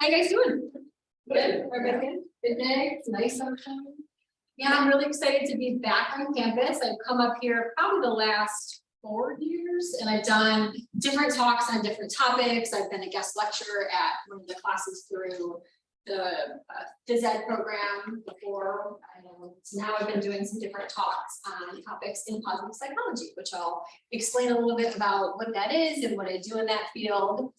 How you guys doing? Good. Everybody good? Good day. It's nice sunshine. Yeah, I'm really excited to be back on campus. I've come up here probably the last 4 years, and I've done different talks on different topics. I've been a guest lecturer at one of the classes through the phys ed program before. So now I've been doing some different talks on topics in positive psychology, which I'll explain a little bit about what that is and what I do in that field.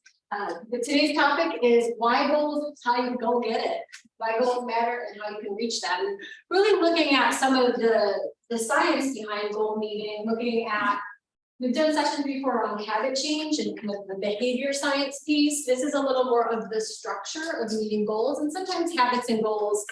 But today's topic is why goals, how you go get it, why goals matter and how you can reach them. And really looking at some of the science behind goal meeting, looking at, we've done sessions before on habit change and kind of the behavior science piece. This is a little more of the structure of meeting goals, and sometimes habits and goals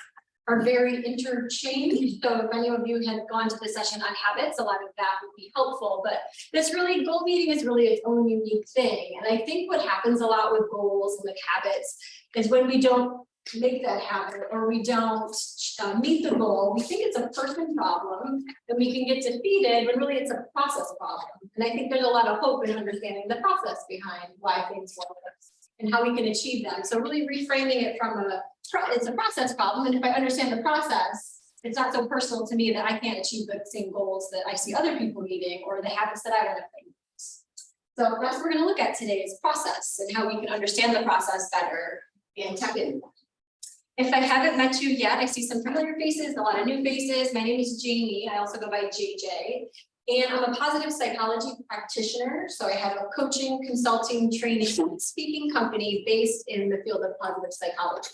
are very interchanged. So if many of you have gone to the session on habits, a lot of that would be helpful, but this really, goal meeting is really its own unique thing. And I think what happens a lot with goals and with habits is when we don't make that habit or we don't meet the goal, we think it's a person problem that we can get defeated when really it's a process problem. And I think there's a lot of hope in understanding the process behind why things work and how we can achieve them. So really reframing it from it's a process problem. And if I understand the process, it's not so personal to me that I can't achieve the same goals that I see other people meeting or the habits that I want to make. So that's what we're going to look at today is process and how we can understand the process better and tap in. If I haven't met you yet, I see some familiar faces, a lot of new faces. My name is Jamie. I also go by JJ. And I'm a positive psychology practitioner. So I have a coaching, consulting, training, and speaking company based in the field of positive psychology.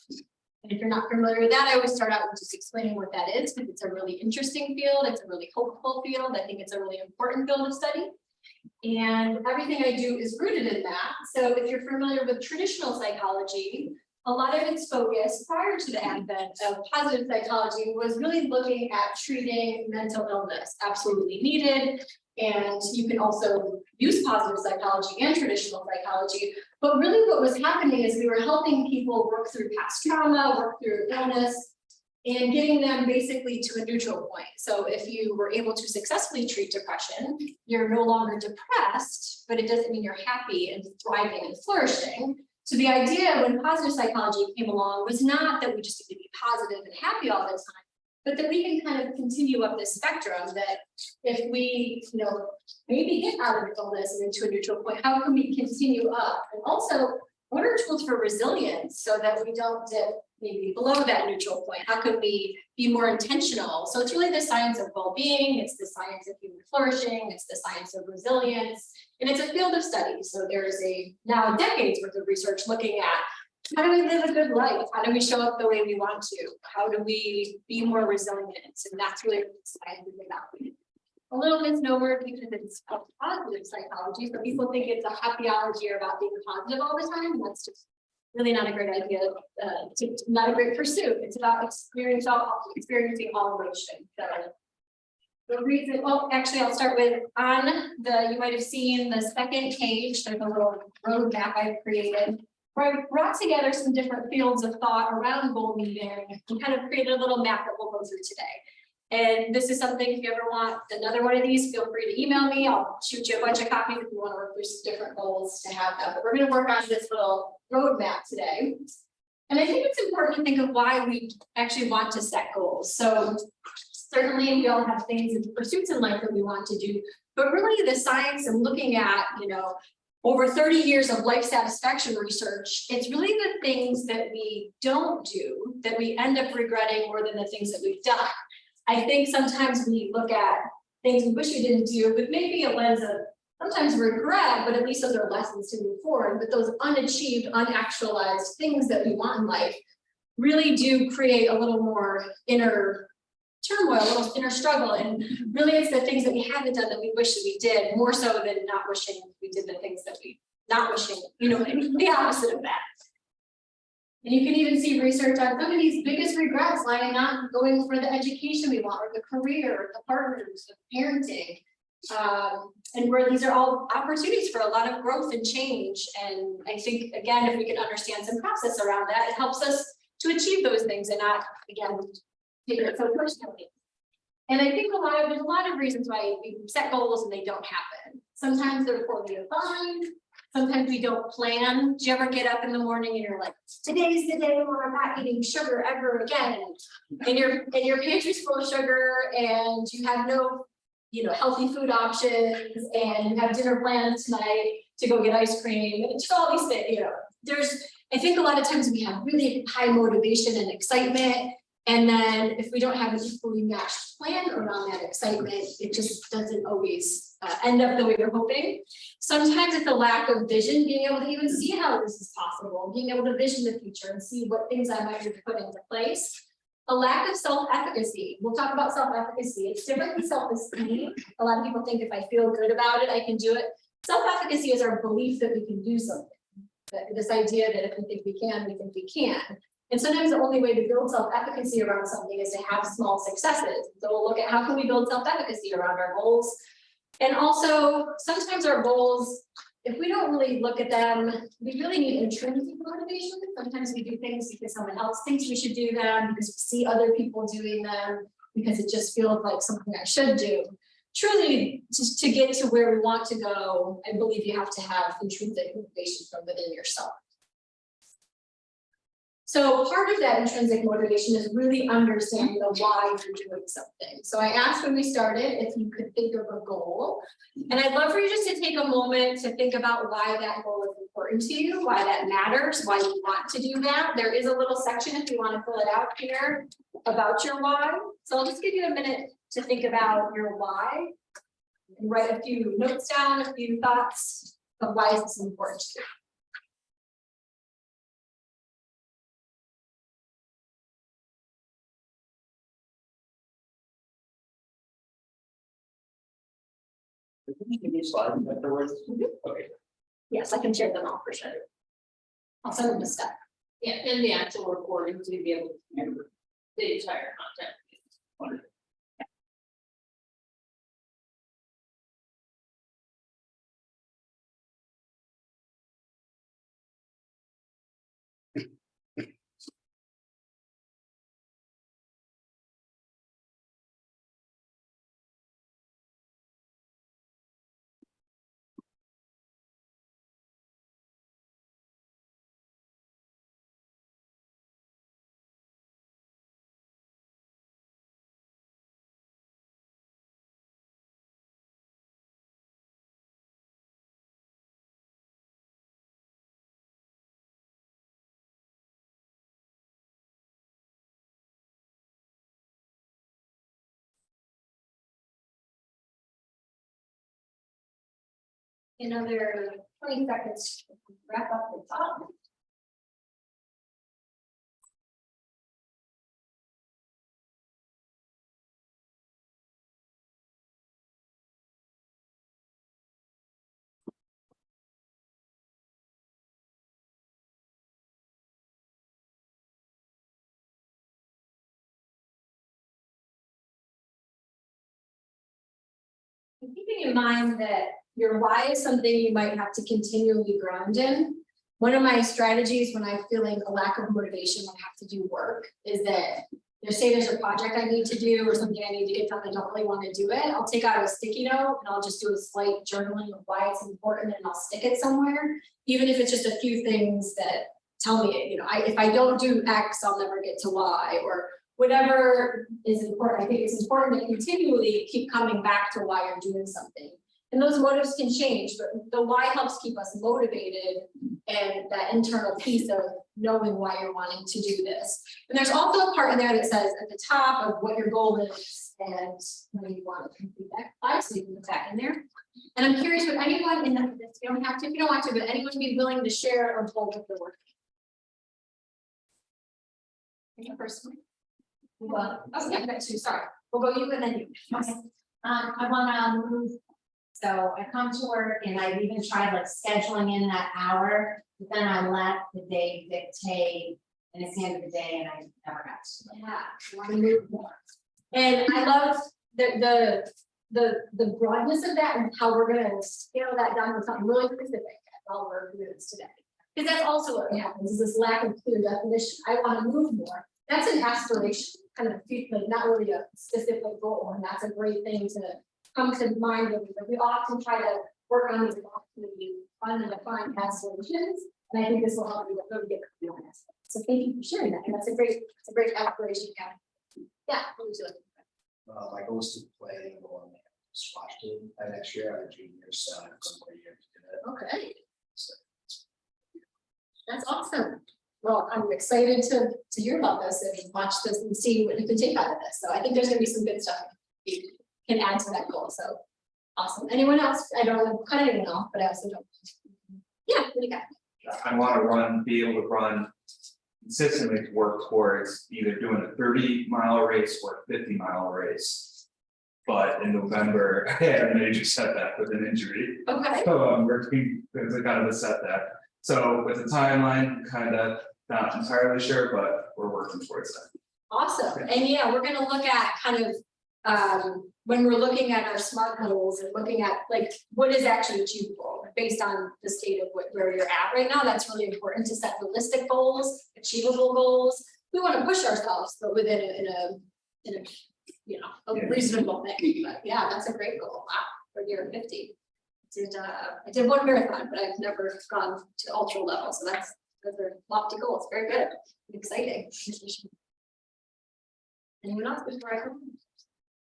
And if you're not familiar with that, I always start out with just explaining what that is, because it's a really interesting field. It's a really hopeful field. I think it's a really important field of study. And everything I do is rooted in that. So if you're familiar with traditional psychology, a lot of its focus prior to the advent of positive psychology was really looking at treating mental illness, absolutely needed. And you can also use positive psychology and traditional psychology. But really what was happening is we were helping people work through past trauma, work through illness, and getting them basically to a neutral point. So if you were able to successfully treat depression, you're no longer depressed, but it doesn't mean you're happy and thriving and flourishing. So the idea when positive psychology came along was not that we just need to be positive and happy all the time, but that we can kind of continue up this spectrum that if we, maybe get out of illness and into a neutral point, how can we continue up? And also, what are tools for resilience so that we don't dip maybe below that neutral point? How can we be more intentional? So it's really the science of well-being, it's the science of human flourishing, it's the science of resilience, and it's a field of study. So there's now decades worth of research looking at how do we live a good life? How do we show up the way we want to? How do we be more resilient? And that's really what science is about. A little misnomer because it's positive psychology. So people think it's a happyology or about being positive all the time. And that's just really not a great idea, not a great pursuit. It's about experiencing all emotion. So the reason, actually I'll start with you might have seen the second page, there's a little road map I've created where I brought together some different fields of thought around goal meeting and kind of created a little map that we'll go through today. And this is something, if you ever want another one of these, feel free to email me. I'll shoot you a bunch of copies if you want to work through some different goals to have that. But we're going to work on this little roadmap today. And I think it's important to think of why we actually want to set goals. So certainly we all have things and pursuits in life that we want to do, but really the science and looking at, over 30 years of life satisfaction research, it's really the things that we don't do that we end up regretting more than the things that we've done. I think sometimes we look at things we wish we didn't do with maybe a lens of sometimes regret, but at least those are lessons to move forward. But those unachieved, unactualized things that we want in life really do create a little more inner turmoil, a little inner struggle. And really it's the things that we haven't done that we wish that we did, more so than not wishing we did the things that we not wishing, the opposite of that. And you can even see research on some of these biggest regrets lying not going for the education we want, or the career, or the partners, the parenting, and where these are all opportunities for a lot of growth and change. And I think, again, if we can understand some process around that, it helps us to achieve those things and not, again, take it so personally. And I think there's a lot of reasons why we set goals and they don't happen. Sometimes they're poorly defined. Sometimes we don't plan. Do you ever get up in the morning and you're like, today's the day where I'm not eating sugar ever again? And your pantry's full of sugar and you have no, healthy food options, and you have dinner plans tonight to go get ice cream and just all these things, I think a lot of times we have really high motivation and excitement. And then if we don't have an equally matched plan around that excitement, it just doesn't always end up the way we're hoping. Sometimes it's a lack of vision, being able to even see how this is possible, being able to vision the future and see what things I might have put into place. A lack of self-efficacy. We'll talk about self-efficacy. It's different than self-esteem. A lot of people think if I feel good about it, I can do it. Self-efficacy is our belief that we can do something. This idea that if we think we can, we think we can. And sometimes the only way to build self-efficacy around something is to have small successes. So we'll look at how can we build self-efficacy around our goals. And also sometimes our goals, if we don't really look at them, we really need intrinsic motivation. Sometimes we do things because someone else thinks we should do them, because we see other people doing them, because it just feels like something I should do. Truly, to get to where we want to go, I believe you have to have intrinsic motivation from within yourself. So part of that intrinsic motivation is really understanding the why you're doing something. So I asked when we started if you could think of a goal, and I'd love for you just to take a moment to think about why that goal is important to you, why that matters, why you want to do that. There is a little section if you want to fill it out here about your why. So I'll just give you a minute to think about your why and write a few notes down, a few thoughts of why is this important to you. Can you give me a slide afterwards? Okay. Yes, I can share them all for sure. I'll send them to Steph. Yeah, and the actual recording to be able to remember the entire content. Wonderful. Another 20 seconds to wrap up the thought. Keeping in mind that your why is something you might have to continually ground in. One of my strategies when I'm feeling a lack of motivation and have to do work is that there's a project I need to do or something I need to get done, I don't really want to do it. I'll take out a sticky note and I'll just do a slight journaling of why it's important and I'll stick it somewhere. Even if it's just a few things that tell me, if I don't do X, I'll never get to Y, or whatever is important. I think it's important to continually keep coming back to why you're doing something. And those motives can change, but the why helps keep us motivated and that internal piece of knowing why you're wanting to do this. And there's also a part in there that says at the top of what your goal is and when you want to complete that by, so you can put that in there. And I'm curious, would anyone in this, you don't have to if you don't want to, but anyone be willing to share or hold with the work? Any person? Well, oh yeah, I got two, sorry. We'll go you and then you. Okay. I wanna move, so I come to work and I've even tried like scheduling in that hour, but then I let the day dictate. And it's the end of the day and I never got to. Yeah, I want to move more. And I love the broadness of that and how we're gonna scale that down to something really specific as all we're doing this today. Because that's also what happens is this lack of clear definition. I want to move more. That's an aspiration, kind of like not really a specific goal, and that's a great thing to come to mind with. We often try to work on these fun and to find past solutions. And I think this will help you really get clear on this. So thank you for sharing that. And that's a great aspiration. Yeah. What would you like? My goal is to play on the squash team next year, I'm a junior, so I have some more years to do it. Okay, So, that's awesome. Well, I'm excited to hear about this and watch this and see what you can take out of this. So I think there's gonna be some good stuff you can add to that goal. So awesome. Anyone else? I don't want to cut anyone off, but I also don't. Yeah, what do you got? I want to be able to run consistently to work towards either doing a 30-mile race or a 50-mile race. But in November, I had a major setback with an injury, Okay, so I'm working, there's a kind of a setback. So with the timeline, kind of not entirely sure, but we're working towards that. awesome. And yeah, we're gonna look at kind of, when we're looking at our SMART goals and looking at like, what is actually achievable based on the state of where you're at right now. That's really important to set realistic goals, achievable goals. We want to push ourselves, but within a you know, a Yeah. reasonable thing. But yeah, that's a great goal. Wow, for year 50. I did one marathon, but I've never gone to ultra level. So those are lofty goals. Very good. Exciting. Anyone else before I go?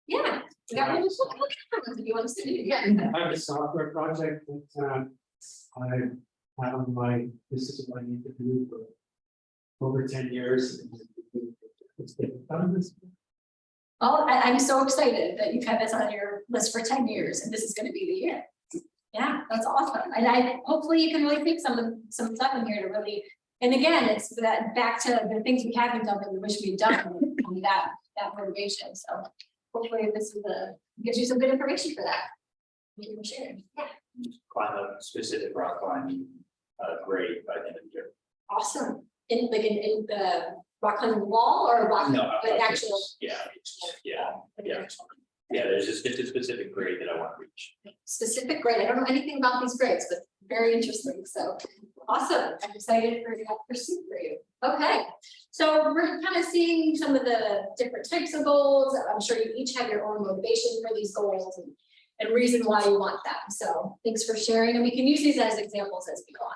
Yeah. We got one. If you want to say it again. I have a software project that I have this is what I need to do for over 10 years. It's been done this. Oh, I'm so excited that you've had this on your list for 10 years and this is gonna be the year. Yeah, that's awesome. And hopefully you can really take some stuff in here to really, and again, it's that back to the things we haven't done that we wish we'd done, and that motivation. So hopefully this gives you some good information for that. Thank you for sharing. Yeah, Climb a specific rock climbing grade by the end of the year. awesome. In the rock climbing wall or rock, No, but actual. yeah. There's just a specific grade that I want to reach. Specific grade. I don't know anything about these grades, but very interesting. So awesome. I'm excited for that pursuit for you. Okay. So we're kind of seeing some of the different types of goals. I'm sure you each have your own motivation for these goals and reason why you want them. So thanks for sharing. And we can use these as examples as we go on.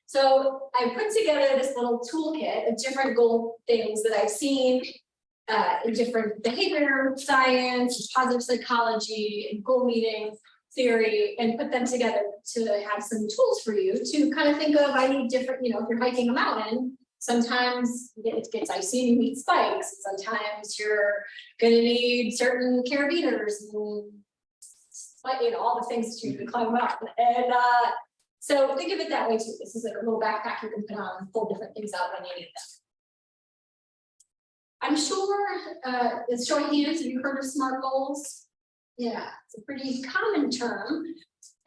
So I put together this little toolkit of different goal things that I've seen in different behavior science, positive psychology, and goal meeting theory, and put them together to have some tools for you to kind of think of. I need different, you know, if you're hiking a mountain, sometimes it gets icy and you need spikes. Sometimes you're gonna need certain carabiners and you know, all the things that you can climb up. And so think of it that way too. This is like a little backpack you can put on and pull different things out when you need them. I'm sure it's showing hands. Have you heard of SMART goals? Yeah, it's a pretty common term.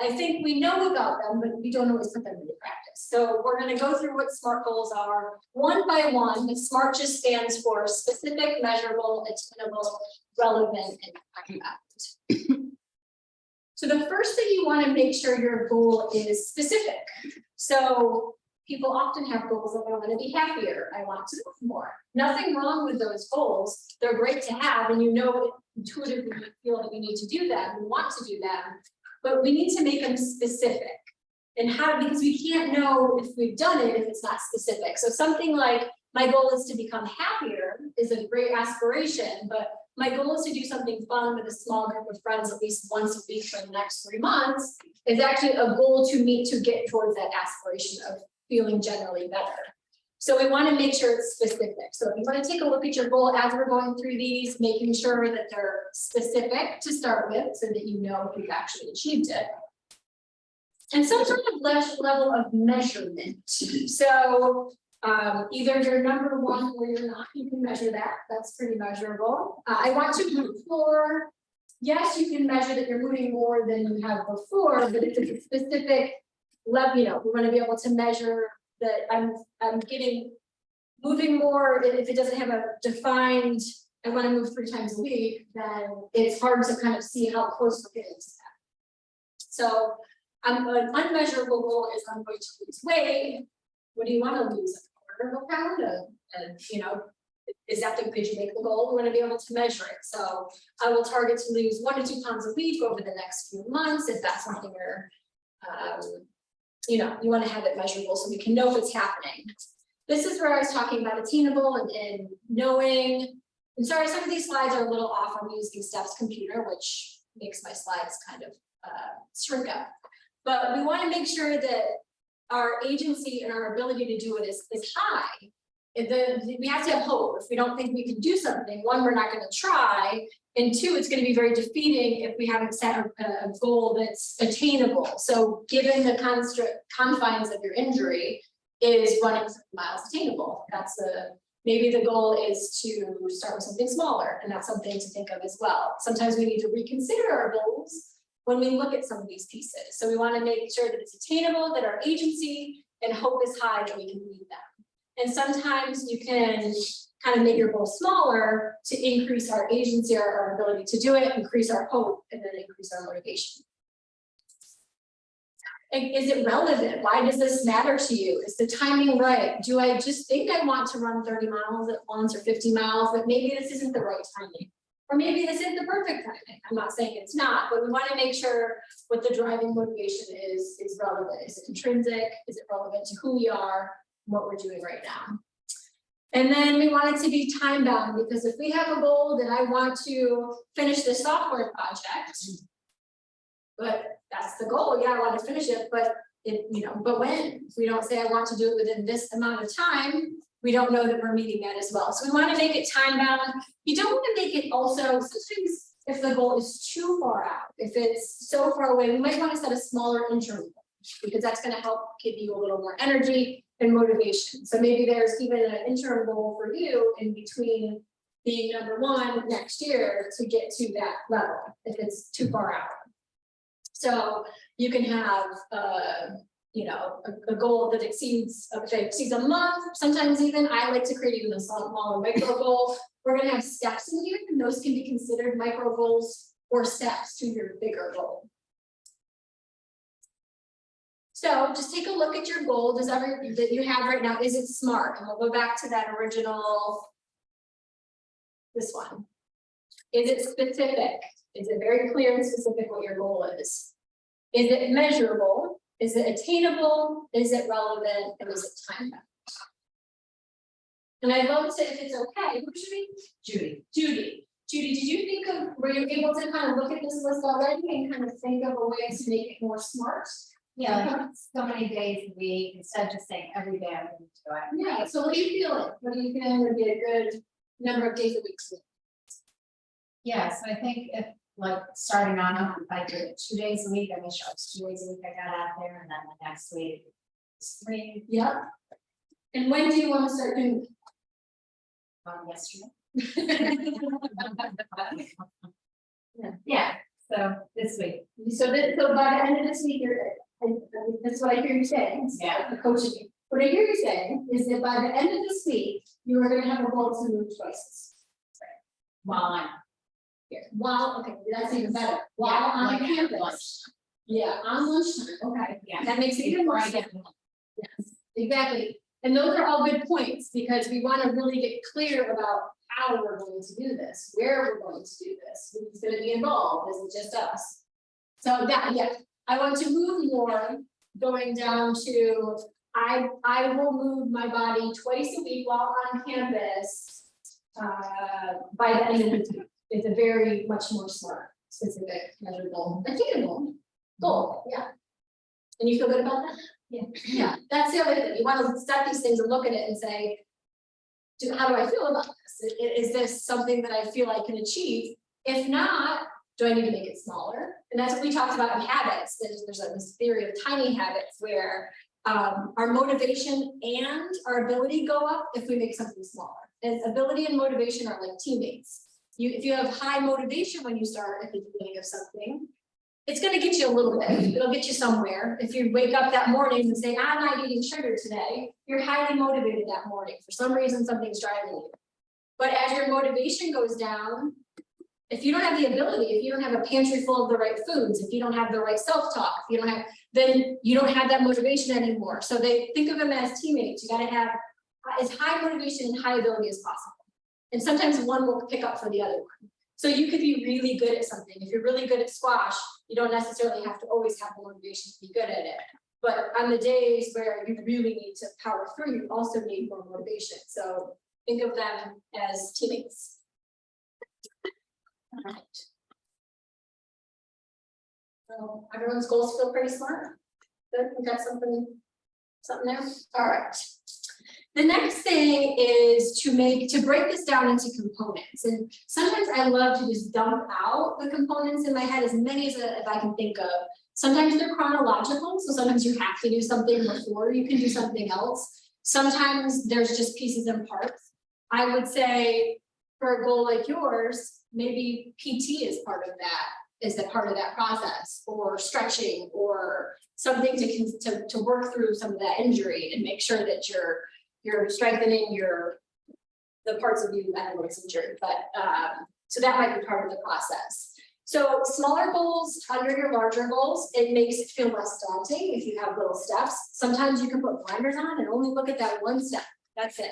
I think we know about them, but we don't always put them into practice. So we're going to go through what SMART goals are one by one. The SMART just stands for specific, measurable, attainable, relevant, and impact. So the first thing you want to make sure your goal is specific. So people often have goals like I want to be happier, I want to move more. Nothing wrong with those goals. They're great to have, and you know intuitively you feel that you need to do them, you want to do them, but we need to make them specific. And how, because we can't know if we've done it if it's not specific. So something like my goal is to become happier is a great aspiration, but my goal is to do something fun with a small group of friends at least once a week for the next 3 months is actually a goal to meet to get towards that aspiration of feeling generally better. So we want to make sure it's specific. So if you want to take a look at your goal as we're going through these, making sure that they're specific to start with so that you know if you've actually achieved it. And some sort of level of measurement. So either you're number one or you're not, you can measure that. That's pretty measurable. I want to move more. Yes, you can measure that you're moving more than you have before, but if it's a specific level, you know, we want to be able to measure that I'm getting moving more. If it doesn't have a defined, I want to move 3 times a week, then it's hard to kind of see how close we're getting to that. So an unmeasurable goal is I'm going to lose weight. What do you want to lose? A quarter of a pound? And you know, is that did you make the goal? We want to be able to measure it. So I will target to lose 1 to 2 pounds a week over the next few months if that's something you're You know, you wanna have it measurable so we can know if it's happening. This is where I was talking about attainable and knowing, and sorry, some of these slides are a little off, I'm using Steph's computer, which makes my slides kind of shrink up. But we wanna make sure that our agency and our ability to do it is high. We have to have hope. If we don't think we can do something, one, we're not gonna try, and two, it's gonna be very defeating if we haven't set a goal that's attainable. So given the confines of your injury, is running 50 miles attainable? That's maybe the goal is to start with something smaller, and that's something to think of as well. Sometimes we need to reconsider our goals when we look at some of these pieces. So we wanna make sure that it's attainable, that our agency and hope is high that we can meet them. And sometimes you can kind of make your goal smaller to increase our agency or our ability to do it, increase our hope, and then increase our motivation. And is it relevant? Why does this matter to you? Is the timing right? Do I just think I want to run 30 miles at once or 50 miles, but maybe this isn't the right timing? Or maybe this isn't the perfect timing. I'm not saying it's not, but we want to make sure what the driving motivation is relevant. Is it intrinsic? Is it relevant to who we are, what we're doing right now? And then we want it to be time bound, because if we have a goal that I want to finish this software project, but that's the goal, yeah, I want to finish it, but but when? If we don't say I want to do it within this amount of time, we don't know that we're meeting that as well. So we want to make it time bound. You don't want to make it also, sometimes if the goal is too far out, if it's so far away, we might want to set a smaller interim goal, because that's going to help give you a little more energy and motivation. So maybe there's even an interim goal for you in between being #1 next year to get to that level, if it's too far out. So you can have a goal that exceeds a month, sometimes even I like to create even a smaller micro goal. We're gonna have steps in here, and those can be considered micro goals or steps to your bigger goal. So just take a look at your goal. That you have right now, is it SMART? And we'll go back to that original, this one. Is it specific? Is it very clear and specific what your goal is? Is it measurable? Is it attainable? Is it relevant? And is it time bound? And I'd love to, if it's okay, who's your name? Judy. Judy. Judy, did you think of, were you able to kind of look at this list already and kind of think of a way to make it more smart? Yeah, like so many days a week, instead of just saying every day I'm going to do it. Yeah, so what do you feel like? What do you feel would be a good number of days a week? Yeah, so I think if like starting on, if I did it 2 days a week, I make sure it's 2 days a week I got out there, and then the next week it's 3 Yep. And when do you want to start doing? yesterday. Yeah, so this week. So by the end of this week, that's what I hear you saying. Yeah. The coaching. What I hear you saying is that by the end of this week, you are gonna have a goal to move twice. While I'm Here, okay, that's even better, while on like at campus. lunch. Yeah, on lunchtime, okay, Yeah. that makes it even more Before I sense. Yes, exactly, and those are all good points, because we wanna really get clear about how we're going to do this, where we're going to do this, who's gonna be involved, is it just us? So that, yeah, I want to move more, going down to, I will move my body twice a week while on campus. By the end of the week, it's a very much more smart, specific, measurable, attainable goal, yeah. And you feel good about that? Yeah. Yeah, that's the other thing, you wanna set these things and look at it and say, how do I feel about this? Is this something that I feel I can achieve? If not, do I need to make it smaller? And that's what we talked about in habits. There's this theory of tiny habits where our motivation and our ability go up if we make something smaller. And ability and motivation are like teammates. If you have high motivation when you start at the beginning of something, it's gonna get you a little bit, it'll get you somewhere. If you wake up that morning and say, I'm not eating sugar today, you're highly motivated that morning. For some reason, something's driving you. But as your motivation goes down, if you don't have the ability, if you don't have a pantry full of the right foods, if you don't have the right self-talk, if you don't have, then you don't have that motivation anymore. So they think of them as teammates. You gotta have as high motivation and high ability as possible. And sometimes one will pick up for the other one. So you could be really good at something. If you're really good at squash, you don't necessarily have to always have the motivation to be good at it. But on the days where you really need to power through, you also need more motivation. So think of them as teammates. All right. So everyone's goals feel pretty smart. Good, we got something there. All right. The next thing is to break this down into components. And sometimes I love to just dump out the components in my head, as many as I can think of. Sometimes they're chronological, so sometimes you have to do something before you can do something else. Sometimes there's just pieces and parts. I would say for a goal like yours, maybe PT is part of that, is that part of that process, or stretching, or something to work through some of that injury and make sure that you're strengthening the parts of you that was injured, but so that might be part of the process. So smaller goals under your larger goals, it makes it feel less daunting if you have little steps. Sometimes you can put blinders on and only look at that one step. That's it.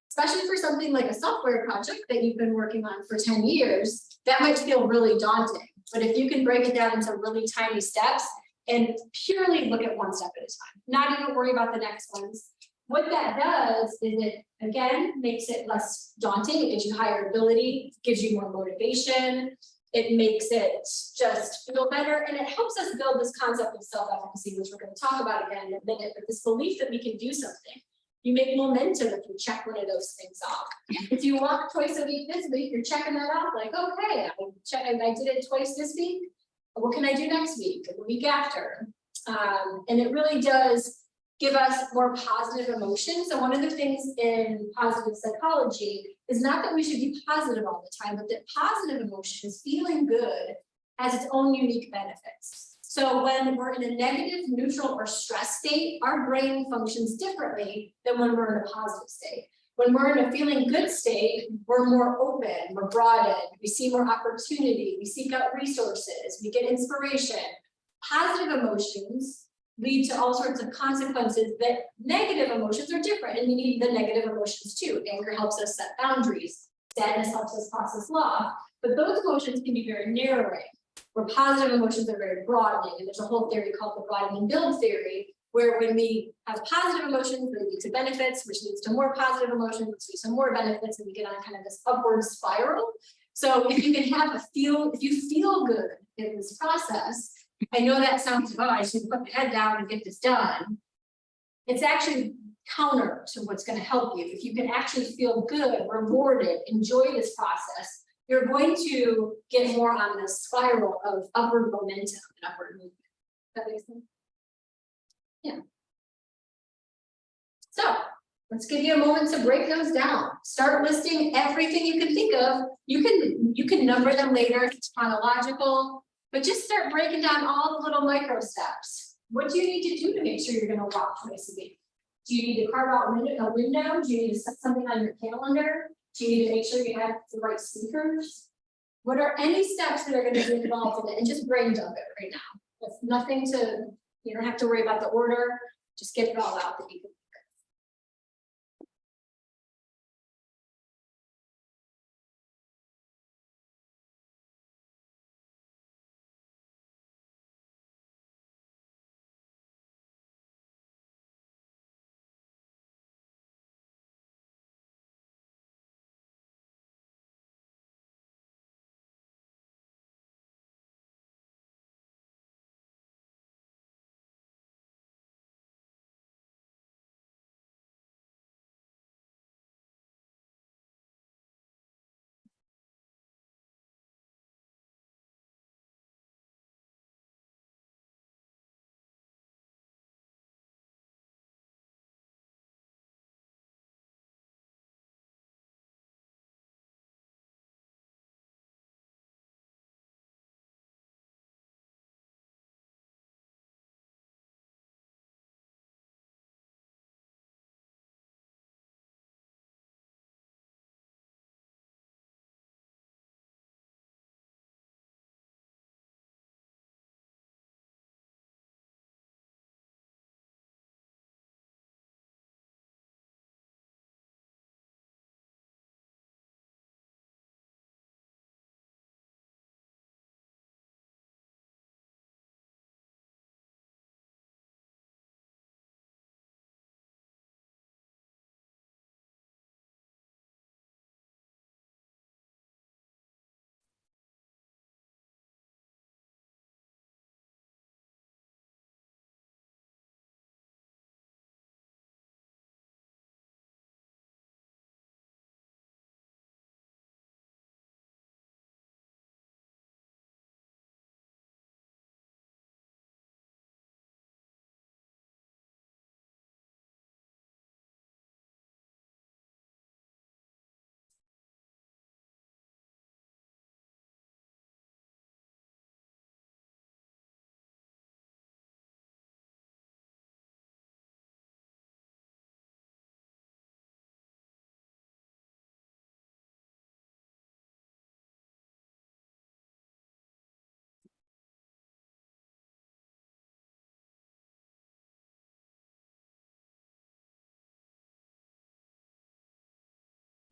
Especially for something like a software project that you've been working on for 10 years, that might feel really daunting. But if you can break it down into really tiny steps and purely look at one step at a time, not even worry about the next ones. What that does is it, again, makes it less daunting. It gives you higher ability, gives you more motivation. It makes it just feel better, and it helps us build this concept of self-efficacy, which we're going to talk about again in a minute, but this belief that we can do something. You make momentum if you check one of those things off. If you walk twice a week this week, you're checking that off, like, okay, I did it twice this week. What can I do next week, or the week after? And it really does give us more positive emotions. So one of the things in positive psychology is not that we should be positive all the time, but that positive emotions, feeling good, has its own unique benefits. So when we're in a negative, neutral, or stress state, our brain functions differently than when we're in a positive state. When we're in a feeling good state, we're more open, we're broadened, we see more opportunity, we seek out resources, we get inspiration. Positive emotions lead to all sorts of consequences that negative emotions are different, and we need the negative emotions too. Anger helps us set boundaries, sadness helps us process loss, but those emotions can be very narrowing, where positive emotions are very broadening. And there's a whole theory called the broaden and build theory, where when we have positive emotions, they lead to benefits, which leads to more positive emotions, which leads to more benefits, and we get on kind of this upward spiral. So if you can if you feel good in this process, I know that sounds, oh, I should put my head down and get this done. It's actually counter to what's going to help you. If you can actually feel good, rewarded, enjoy this process, you're going to get more on this spiral of upward momentum and upward movement. That makes sense? Yeah. So let's give you a moment to break those down. Start listing everything you can think of. You can number them later if it's chronological. But just start breaking down all the little micro steps. What do you need to do to make sure you're going to walk twice a week? Do you need to carve out a window? Do you need to set something on your calendar? Do you need to make sure you have the right speakers? What are any steps that are going to be involved in it? And just brain dump it right now. It's nothing you don't have to worry about the order. Just get it all out that you can.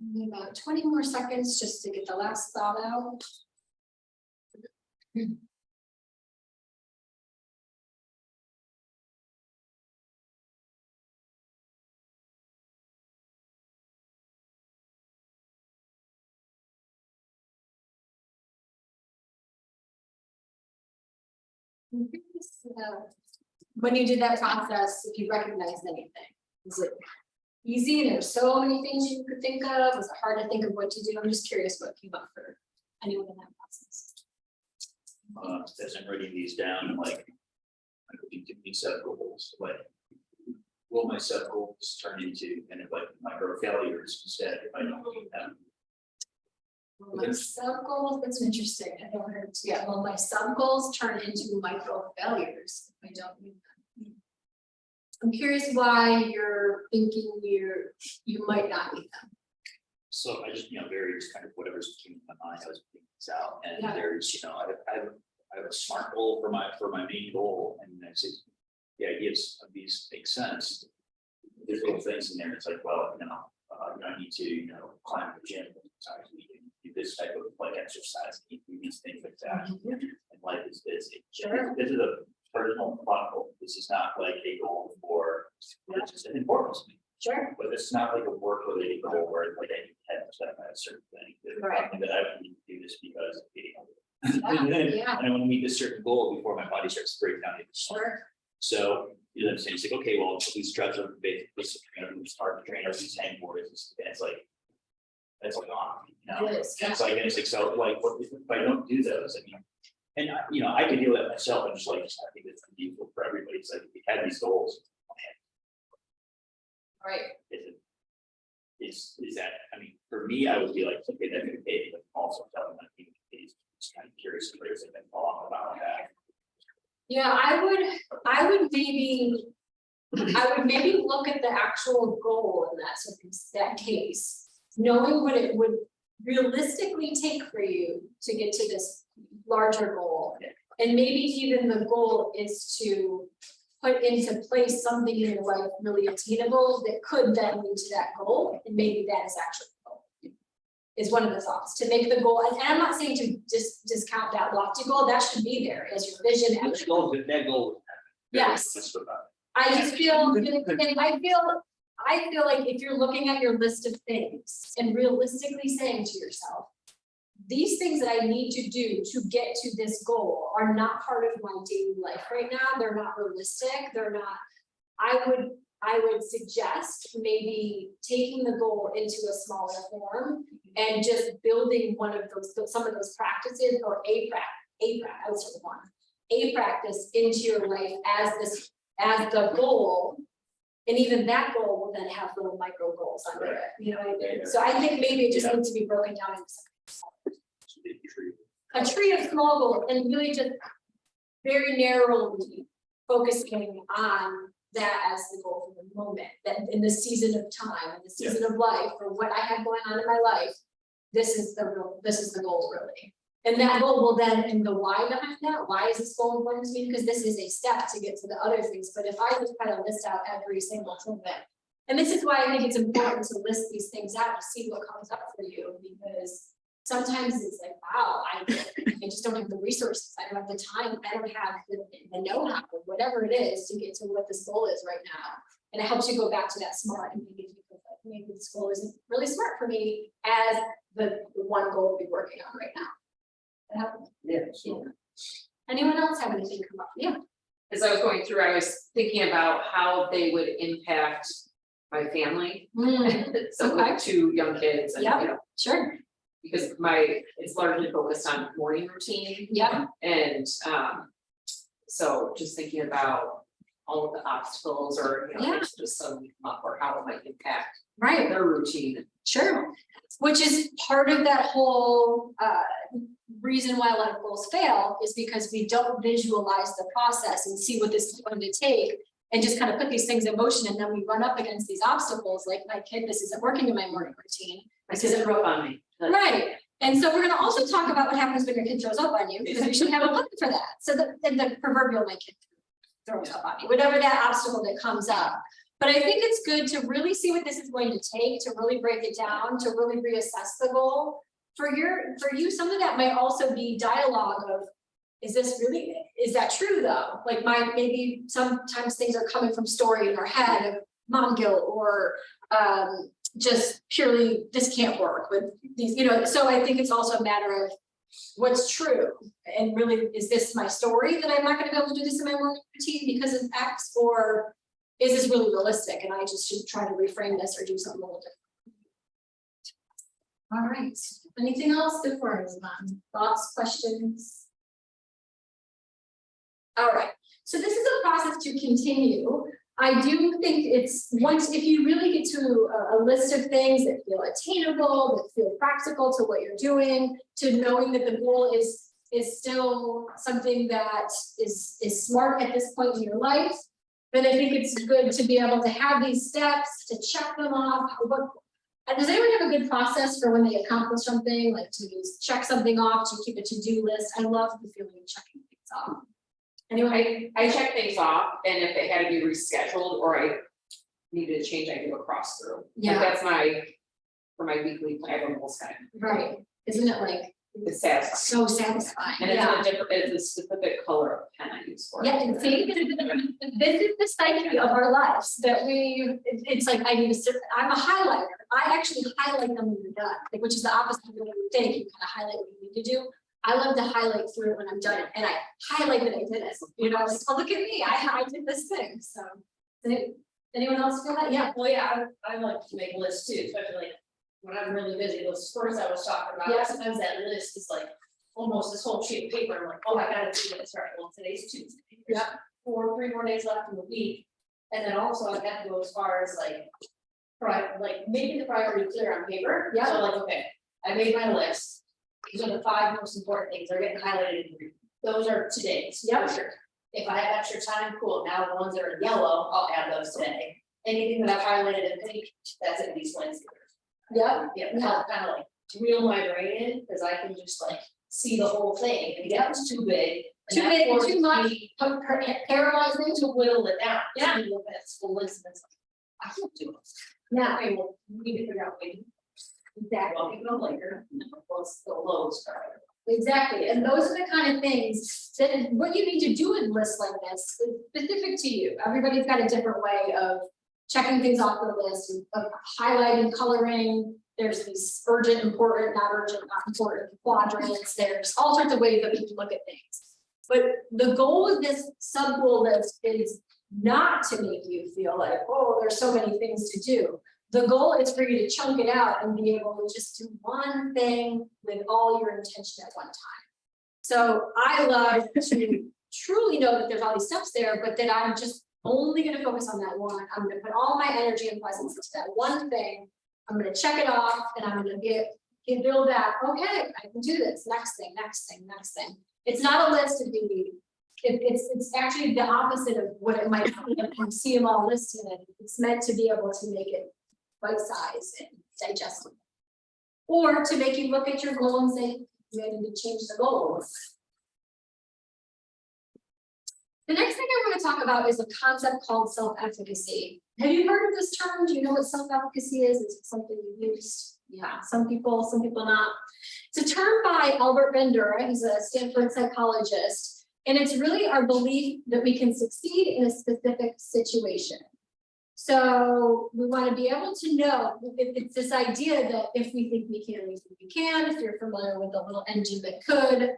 Only about 20 more seconds just to get the last thought out. When you did that process, if you recognized anything, was it easy? There's so many things you could think of. Was it hard to think of what to do? I'm just curious what came up for anyone in that process. As I'm writing these down, I'm like, I'm looking to these sub goals, like. Will my sub goals turn into kind of like micro failures instead if I don't meet them? My sub goals, that's interesting. I never heard, yeah, well, my sub goals turn into micro failures if I don't meet them. I'm curious why you're thinking you might not meet them. So I just, varies kind of whatever's came to my mind, I was putting this out, and Yeah. there's, I have a SMART goal for my main goal, and I say, the ideas of these make sense. There's little things in there, it's like, well, I need to, climb the gym, sometimes we can do this type of like exercise, do these things like that. And life is busy. Sure. This is a personal chronicle, this is not like a goal for, it's just important to me. Sure. But it's not like a work related goal where like I had to set up a certain thing. Right. That I don't need to do this because. Yeah. I want to meet this certain goal before my body starts to break down. Sure. So, you know what I'm saying, it's like, okay, well, we stretch them, we start to train our hang boards, and it's like. That's like on, It is, and it's like, so like, what if I don't do those, I mean. And I can deal with it myself, I'm just like, I think it's useful for everybody, it's like, we had these goals. Right. Is that, I mean, for me, I would be like, okay, that's okay, but also telling my people, it's kind of curious if there's anything wrong about that. Yeah, I would maybe look at the actual goal in that case, knowing what it would realistically take for you to get to this larger goal. And maybe even the goal is to put into place something in your life really attainable that could then lead to that goal, and maybe that is actually the goal. Is one of the thoughts, to make the goal, and I'm not saying to discount that lofty goal, that should be there as your vision. and That goal. Yes. That's what about I just feel, and I feel like if you're looking at your list of things and realistically saying to yourself, these things that I need to do to get to this goal are not part of my daily life right now. They're not realistic. They're not, I would suggest maybe taking the goal into a smaller form and just building some of those practices, or a practice into your life as the goal. And even that goal will then have little micro goals under it, you know what I mean? So I think maybe it just needs to be broken down into a tree of small goals, and really just very narrowly focusing on that as the goal for the moment, that in the season of time, in the season of life, or what I have going on in my life, this is the goal really. And that goal will then, and the why behind that, why is this goal important to me? Because this is a step to get to the other things. But if I just kind of list out every single thing and this is why I think it's important to list these things out to see what comes up for you, because sometimes it's like, wow, I just don't have the resources, I don't have the time, I don't have the know-how, whatever it is to get to what this goal is right now. And it helps you go back to that SMART, and maybe this goal isn't really smart for me as the one goal we're working on right now. Yeah. Anyone else have anything come up? Yeah. As I was going through, I was thinking about how they would impact my family. So Okay. with 2 young kids and, Yep. Sure. because it's largely focused on morning routine. Yeah. And, so just thinking about all of the obstacles or, Yeah. things just suddenly come up, or how it might impact Right. their routine. Sure. Which is part of that whole reason why a lot of goals fail, is because we don't visualize the process and see what this is going to take, and just kind of put these things in motion, and then we run up against these obstacles, like my kid, this isn't working in my morning routine. This isn't rough on me. Right. And so we're gonna also talk about what happens when your kid throws up on you, because we should have a plan for that. So the proverbial my kid throws up on me, whatever that obstacle that comes up. But I think it's good to really see what this is going to take, to really break it down, to really reassess the goal. For you, some of that might also be dialogue of, is that true though? Like maybe sometimes things are coming from story in our head of mom guilt or just purely, this can't work with these, so I think it's also a matter of what's true. And really, is this my story that I'm not gonna be able to do this in my morning routine because of X, or is this really realistic and I just should try to reframe this or do something a little different? All right, anything else before I move on? Thoughts, questions? All right, so this is a process to continue. I do think if you really get to a list of things that feel attainable, that feel practical to what you're doing, to knowing that the goal is still something that is smart at this point in your life, then I think it's good to be able to have these steps, to check them off. Does anyone have a good process for when they accomplish something, like to check something off, to keep a to-do list? I love the feeling of checking things off. Anyway, I check things off, and if they had to be rescheduled or I needed to change, I do a cross through. Like, Yeah. that's for my weekly plan, almost kind of, right, isn't it like it's satisfying. so satisfying? And it's a specific color of pen I use for it. Yeah, and see, this is the psyche of our lives, that it's like, I'm a highlighter. I actually highlight them when you're done, like, which is the opposite of what you think, you kind of highlight what you need to do. I love to highlight through it when I'm done, and I highlight that I did it, like, oh, look at me, I did this thing, so. Anyone else feel that? Yeah, Well, yeah, I like to make lists too, especially like when I'm really busy, those scores I was talking about, Yeah. sometimes that list is like almost this whole sheet of paper, I'm like, oh, I gotta do this, right, well, today's Tuesday. There's Yeah. 3 more days left in the week, and then also I've got to go as far as like. Making the priority clear on paper. Yeah. So like, okay, I made my list, these are the 5 most important things, they're getting highlighted in green, those are today's, Yeah. for sure. If I have extra time, cool, now the ones that are in yellow, I'll add those today. Anything that I've highlighted in pink, that's at least Wednesday. yeah, Yeah, kind of like reel my brain in, because I can just like see the whole thing, and that was too big. and Too that big, forces too much. me paralyzing. To whittle it down. Yeah. You look at school list and it's like, I can't do it. Yeah, Okay, well, we need to figure out ways. exactly. Well, you know, later, let's go lows. Exactly, and those are the kind of things that what you need to do with lists like this is specific to you. Everybody's got a different way of checking things off the list, of highlighting, coloring. There's these urgent, important, not important quadrants. There's all sorts of ways that we can look at things. But the goal of this sub-goal list is not to make you feel like, oh, there's so many things to do. The goal is for you to chunk it out and be able to just do one thing with all your intention at one time. So I love to truly know that there's all these steps there, but that I'm just only gonna focus on that one. I'm gonna put all my energy and presence into that one thing. I'm gonna check it off and I'm gonna build that, okay, I can do this, next thing, next thing, next thing. It's not a list to be, it's actually the opposite of what it might be if you see them all listed. It's meant to be able to make it bite-sized and digestible. Or to make you look at your goal and say, you need to change the goals. The next thing I want to talk about is a concept called self-efficacy. Have you heard of this term? Do you know what self-efficacy is? Is it something you used? Yeah, some people not. It's a term by Albert Bandura. He's a Stanford psychologist. And it's really our belief that we can succeed in a specific situation. So we want to be able to know, it's this idea that if we think we can, we think we can. If you're familiar with the little engine that could,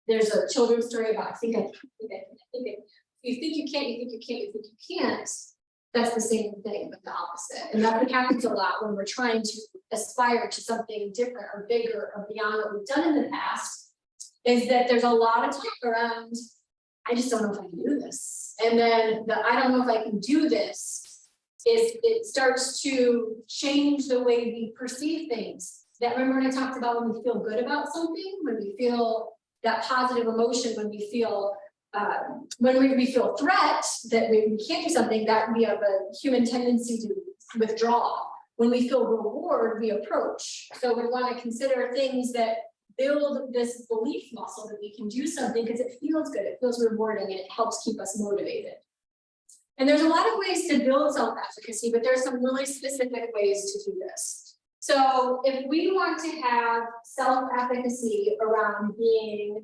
there's a children's story about, I think if you think you can't, you think you can't, you think you can't. That's the same thing, but the opposite. And that's what happens a lot when we're trying to aspire to something different or bigger or beyond what we've done in the past, is that there's a lot of talk around, I just don't know if I can do this. And then I don't know if I can do this, it starts to change the way we perceive things. That, remember when I talked about when we feel good about something, when we feel that positive emotion, when we feel threat that we can't do something, that we have a human tendency to withdraw. When we feel reward, we approach. So we want to consider things that build this belief muscle that we can do something because it feels good, it feels rewarding, and it helps keep us motivated. And there's a lot of ways to build self-efficacy, but there's some really specific ways to do this. So if we want to have self-efficacy around being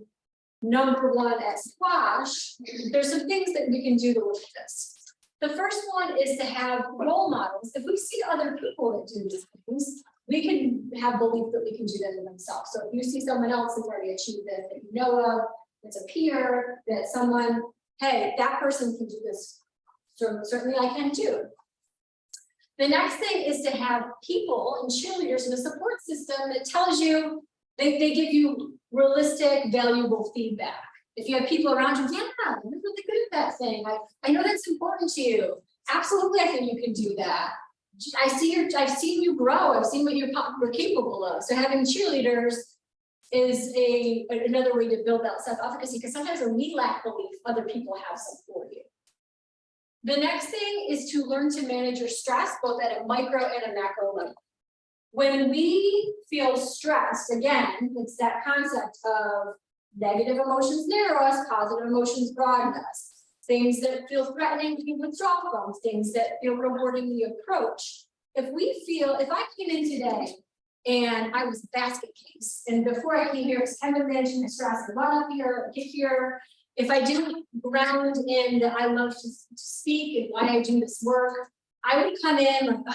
number one at squash, there's some things that we can do to look at this. The first one is to have role models. If we see other people that do these things, we can have belief that we can do that in themselves. So if you see someone else that's already achieved this, that you know of, that's a peer, that someone, hey, that person can do this, so certainly I can too. The next thing is to have people and cheerleaders in a support system that tells you, they give you realistic, valuable feedback. If you have people around you, yeah, you're really good at that thing. I know that's important to you. Absolutely, I think you can do that. I've seen you grow. I've seen what you're capable of. So having cheerleaders is another way to build that self-efficacy, because sometimes when we lack belief, other people have some for you. The next thing is to learn to manage your stress, both at a micro and a macro level. When we feel stressed, again, it's that concept of negative emotions narrow us, positive emotions broaden us. Things that feel threatening, we can withdraw from. Things that feel rewarding, we approach. If I came in today and I was basket case, and before I came here, it's kind of managing the stress, and run up here, get here. If I didn't ground in that I love to speak and why I do this work, I would come in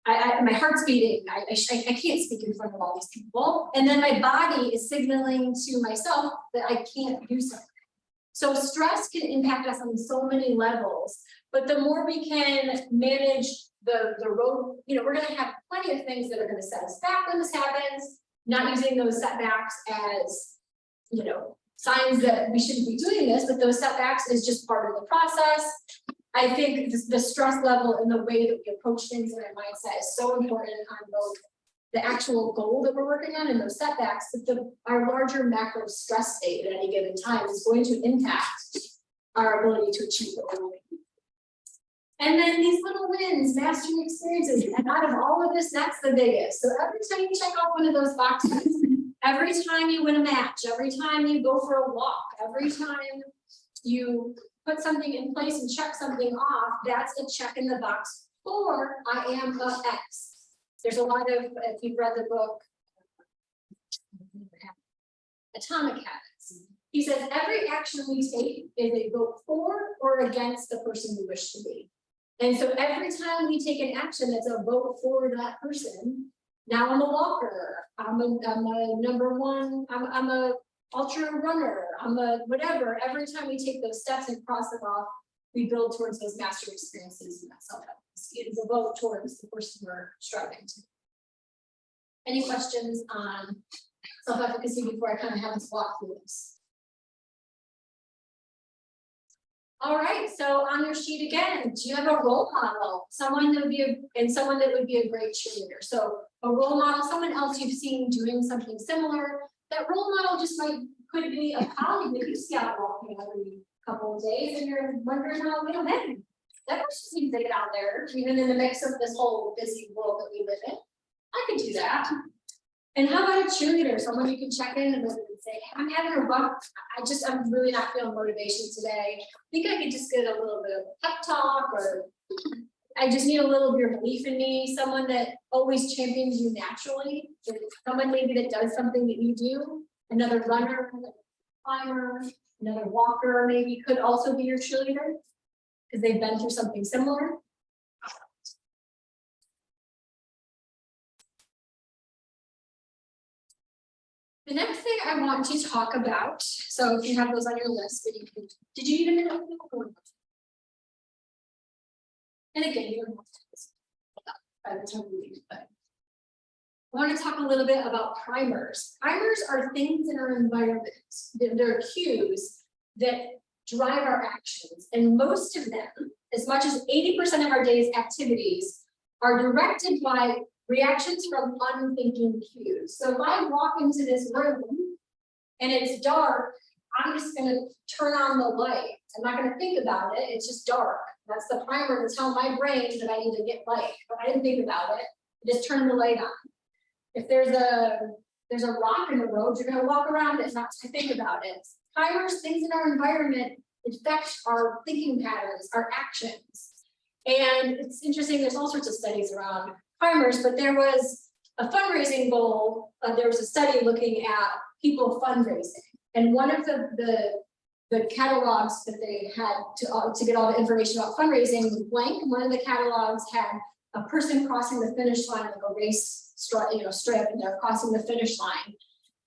like, my heart's beating. I can't speak in front of all these people. And then my body is signaling to myself that I can't do something. So stress can impact us on so many levels, but the more we can manage the road, we're gonna have plenty of things that are gonna set us back when this happens, not using those setbacks as, signs that we shouldn't be doing this, but those setbacks is just part of the process. I think the stress level and the way that we approach things in our mindset is so important on both the actual goal that we're working on and those setbacks, but our larger macro stress state at any given time is going to impact our ability to achieve what we want. And then these little wins, mastering experiences, and out of all of this, that's the biggest. So every time you check off one of those boxes, every time you win a match, every time you go for a walk, every time you put something in place and check something off, that's a check in the box for I am a X. There's a lot of, if you've read the book, Atomic Habits, he says every action we take is a vote for or against the person we wish to be. And so every time we take an action that's a vote for that person, now I'm a walker, I'm a number one, I'm a ultra runner, I'm a whatever. Every time we take those steps and cross them off, we build towards those mastery experiences and that self-efficacy. It is a vote towards the person we're striving to. Any questions on self-efficacy before I kind of have us walk through this? All right, so on your sheet again, do you have a role model? Someone that would be a great cheerleader. So a role model, someone else you've seen doing something similar. That role model could be a colleague that you see out walking every couple of days, and you're wondering how, man, that person seems to get out there, even in the mix of this whole busy world that we live in. I could do that. And how about a cheerleader, someone you can check in with and say, hey, I'm having a rough, I'm really not feeling motivation today. I think I could just get a little bit of pep talk, or I just need a little bit of belief in me, someone that always champions you naturally, someone maybe that does something that you do, another runner, another climber, another walker maybe could also be your cheerleader because they've been through something similar. The next thing I want to talk about, so if you have those on your list, did you even know? And again, you don't have to by the time we leave, but I want to talk a little bit about primers. Primers are things in our environment. They're cues that drive our actions, and most of them, as much as 80% of our day's activities, are directed by reactions from unthinking cues. So if I walk into this room and it's dark, I'm just going to turn on the light. I'm not going to think about it. It's just dark. That's the primer to tell my brain that I need to get light. But I didn't think about it. I just turn the light on. If there's a rock in the road, you're going to walk around it, not to think about it. Primers, things in our environment affect our thinking patterns, our actions. And it's interesting, there's all sorts of studies around primers, but there was a fundraising goal, there was a study looking at people fundraising. And one of the catalogs that they had to get all the information about fundraising was blank. One of the catalogs had a person crossing the finish line, like a race strip, and they're crossing the finish line.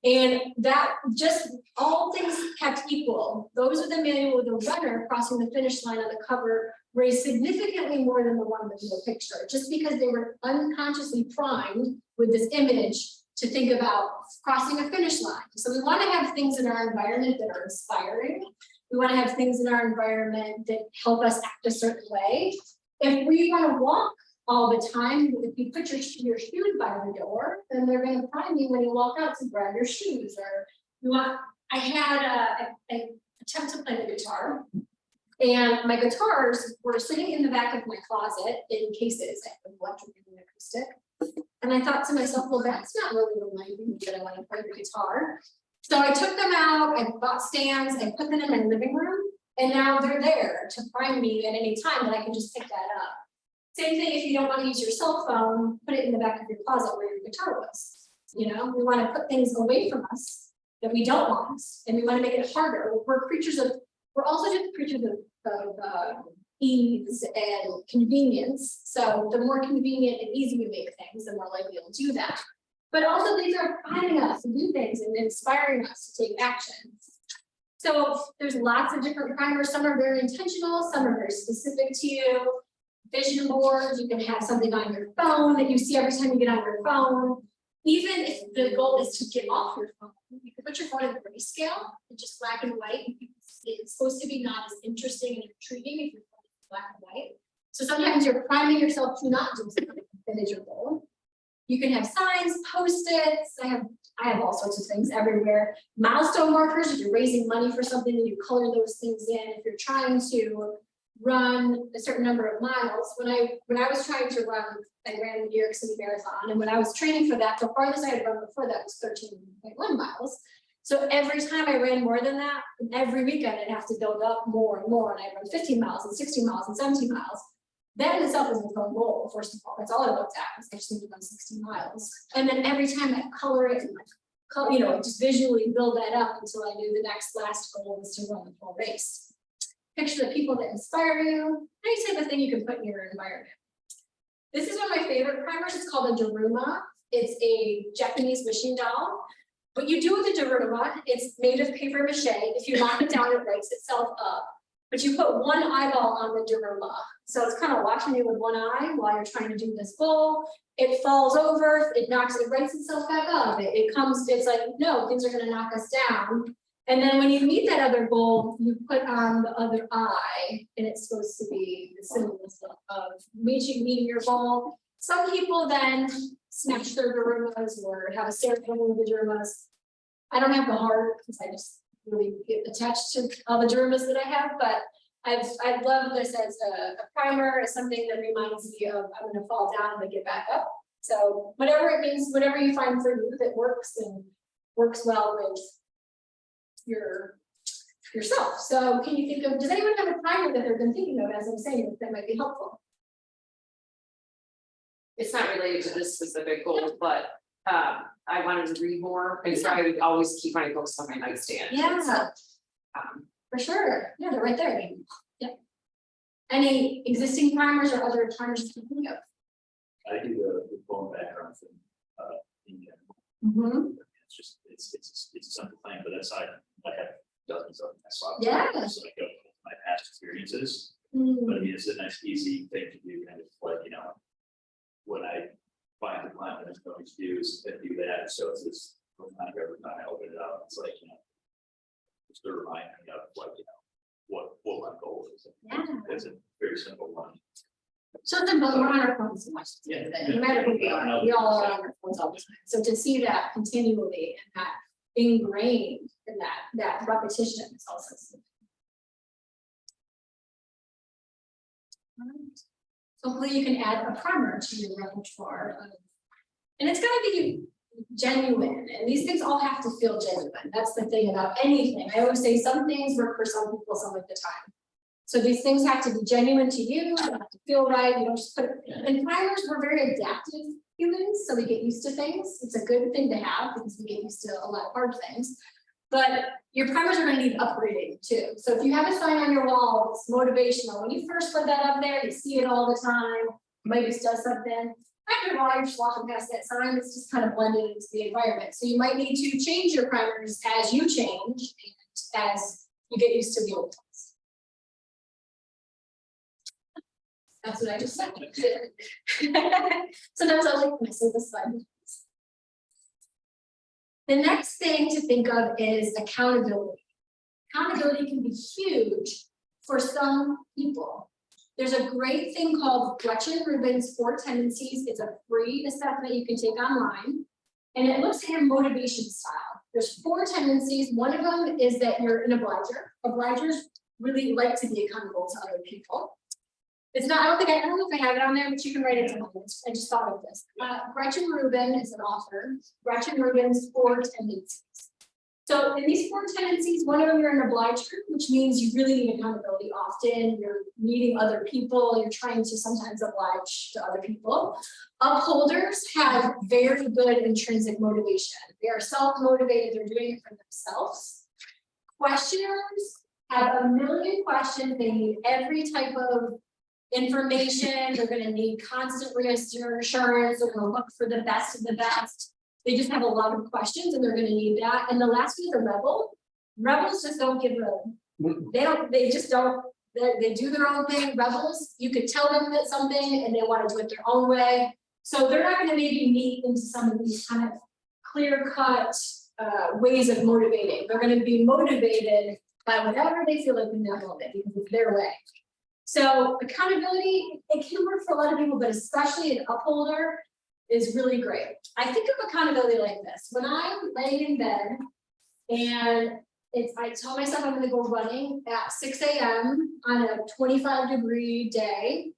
And that just all things kept equal. Those with the manual with the runner crossing the finish line on the cover raised significantly more than the one in the middle picture, just because they were unconsciously primed with this image to think about crossing a finish line. So we want to have things in our environment that are inspiring. We want to have things in our environment that help us act a certain way. If we want to walk all the time, if you put your shoes by the door, then they're going to prime you when you walk out to grab your shoes. Or you want, I had a attempt to play the guitar, and my guitars were sitting in the back of my closet in cases. I have electric and acoustic. And I thought to myself, well, that's not really reminding me that I want to play the guitar. So I took them out, I bought stands, I put them in my living room, and now they're there to prime me at any time that I can just pick that up. Same thing if you don't want to use your cell phone, put it in the back of your closet where your guitar was. You know, we want to put things away from us that we don't want, and we want to make it harder. We're also just creatures of ease and convenience. So the more convenient and easy we make things, the more likely we'll do that. But also these are priming us to do things and inspiring us to take action. So there's lots of different primers. Some are very intentional, some are very specific to you. Vision boards, you can have something on your phone that you see every time you get on your phone. Even if the goal is to get off your phone, you can put your phone in grayscale and just black and white. It's supposed to be not as interesting and intriguing if your phone is black and white. So sometimes you're priming yourself to not do something that is your goal. You can have signs, post-its. I have all sorts of things everywhere. Milestone markers, if you're raising money for something, and you color those things in. If you're trying to run a certain number of miles. When I was trying to run, I ran the New York City Marathon, and when I was training for that, the farthest I had run before that was 13.1 miles. So every time I ran more than that, every weekend I'd have to build up more and more, and I'd run 15 miles and 16 miles and 17 miles. That in itself is my own goal, first of all. That's all I looked at, was I just need to run 16 miles. And then every time I color it and just visually build that up until I knew the next last goal was to run the full race. Picture the people that inspire you, any type of thing you can put in your environment. This is one of my favorite primers. It's called a Daruma. It's a Japanese wishing doll. What you do with a Daruma, it's made of paper mache. If you knock it down, it writes itself up. But you put one eyeball on the Daruma. So it's kind of watching you with one eye while you're trying to do this goal. It falls over, it writes itself back up. It's like, no, things are going to knock us down. And then when you meet that other goal, you put on the other eye, and it's supposed to be the symbolism of meeting your goal. Some people then smash their Darumas or have a ceremony with the Darumas. I don't have the heart because I just really get attached to all the Darumas that I have, but I love this as a primer, as something that reminds me of I'm going to fall down and get back up. So whatever it means, whatever you find for you that works and works well with yourself. So can you think of, does anyone have a primer that they've been thinking of as I'm saying that might be helpful? It's not related to this specific goal, but I wanted to read more, and so I would always keep my books on my nightstand. Yeah, for sure. Yeah, they're right there. Yep. Any existing primers or other primers you can think of? I do the phone background thing, in it's just, it's a simple thing, but that's, I have dozens of them, that's why. Yeah. So I go with my past experiences, Mm. but I mean, it's a nice, easy thing to do, kind of like, when I find the client that I'm going to do is to do that, so it's just, every time I open it up, it's like, just to remind me of like, what my goal is. Yeah. It's a very simple one. So simple, we're on our phones so much. Yeah. No matter who we are, we all are on our phones all the time. So to see that continually and that ingrained in that repetition is also. Alright. So hopefully you can add a primer to your repertoire of, and it's gonna be genuine, and these things all have to feel genuine. That's the thing about anything. I always say some things work for some people some of the time. So these things have to be genuine to you, they have to feel right, you don't just put it, and primers, we're very adaptive humans, so we get used to things. It's a good thing to have because we get used to a lot of hard things. But your primers are gonna need upgrading too. So if you have a sign on your wall, it's motivational, when you first put that up there, you see it all the time, maybe it does something. After a while, you're just walking past that sign, it's just kind of blended into the environment. So you might need to change your primers as you change and as you get used to the old ones. That's what I just said. Sometimes I like when I say this slide. The next thing to think of is accountability. Accountability can be huge for some people. There's a great thing called Gretchen Rubin's 4 Tendencies. It's a free assessment you can take online. And it looks at your motivation style. There's 4 tendencies. One of them is that you're an obliger. Obligers really like to be accountable to other people. It's not, I don't know if I have it on there, but you can write it down. I just thought of this. Gretchen Rubin is an author. Gretchen Rubin's 4 Tendencies. So in these 4 tendencies, one of them you're an obliger, which means you really need accountability often. You're meeting other people. You're trying to sometimes oblige to other people. Upholders have very good intrinsic motivation. They are self-motivated. They're doing it for themselves. Questioners have a million questions. They need every type of information. They're going to need constant reassurance. They're going to look for the best of the best. They just have a lot of questions and they're going to need that. And the last one is a rebel. Rebels just don't give a, they just don't, they do their own thing. Rebels, you could tell them that something and they want to do it their own way. So they're not going to maybe meet into some of these kind of clear-cut ways of motivating. They're going to be motivated by whatever they feel like in that moment because it's their way. So accountability, it can work for a lot of people, but especially an upholder is really great. I think of accountability like this. When I'm laying in bed and I tell myself I'm gonna go running at 6 a.m. on a 25-degree day.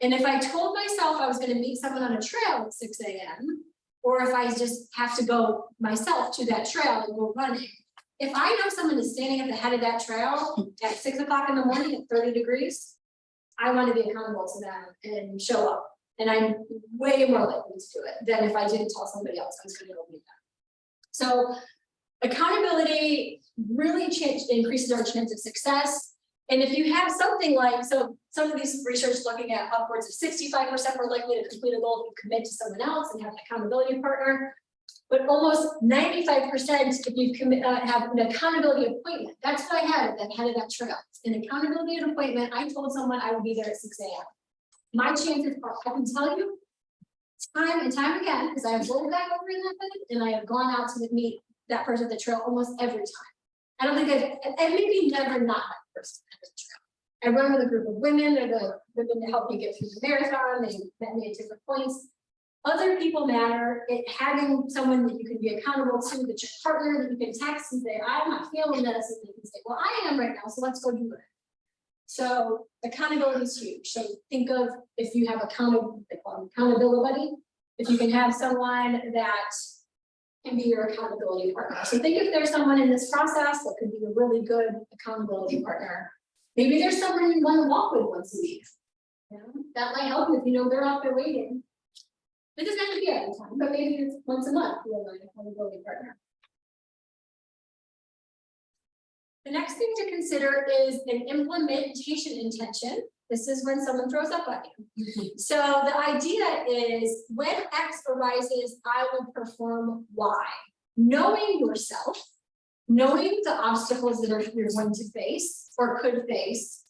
And if I told myself I was gonna meet someone on a trail at 6 a.m., or if I just have to go myself to that trail and go running, if I know someone is standing at the head of that trail at 6 o'clock in the morning at 30 degrees, I want to be accountable to them and show up. And I'm way more likely to do it than if I didn't tell somebody else I was going to go meet them. So accountability really increases our chance of success. And if you have something like, so some of these research looking at upwards of 65% more likely to complete a goal if you commit to someone else and have an accountability partner. But almost 95% if you have an accountability appointment. That's what I had at the head of that trail. An accountability appointment, I told someone I would be there at 6 a.m. My chances are, I can tell you, time and time again, because I have rolled back over in that bed and I have gone out to meet that person at the trail almost every time. I don't think I've maybe never not met a person at the trail. I run with a group of women, they're the women to help me get through the marathon, they met me at different points. Other people matter. Having someone that you can be accountable to, that your partner that you can text and say, I'm not feeling this, and they can say, well, I am right now, so let's go do it. So accountability is huge. So think of if you have accountability buddy, if you can have someone that can be your accountability partner. So think if there's someone in this process that could be a really good accountability partner. Maybe there's someone you want to walk with once a week. You know, that might help if you know they're out there waiting. It doesn't have to be every time, but maybe it's once a month you have an accountability partner. The next thing to consider is an implementation intention. This is when someone throws up at you. So the idea is when X arises, I will perform Y. Knowing yourself, knowing the obstacles that you're going to face or could face.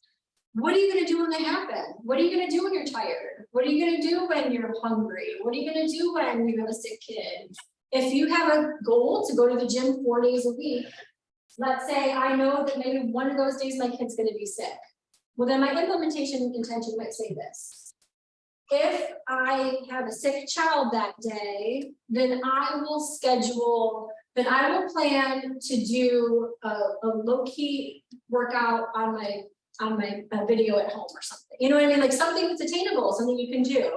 What are you going to do when they happen? What are you going to do when you're tired? What are you going to do when you're hungry? What are you going to do when you have a sick kid? If you have a goal to go to the gym 4 days a week, let's say I know that maybe one of those days my kid's going to be sick. Well, then my implementation intention might say this. If I have a sick child that day, then I will plan to do a low-key workout on my video at home or something. You know what I mean? Like something that's attainable, something you can do.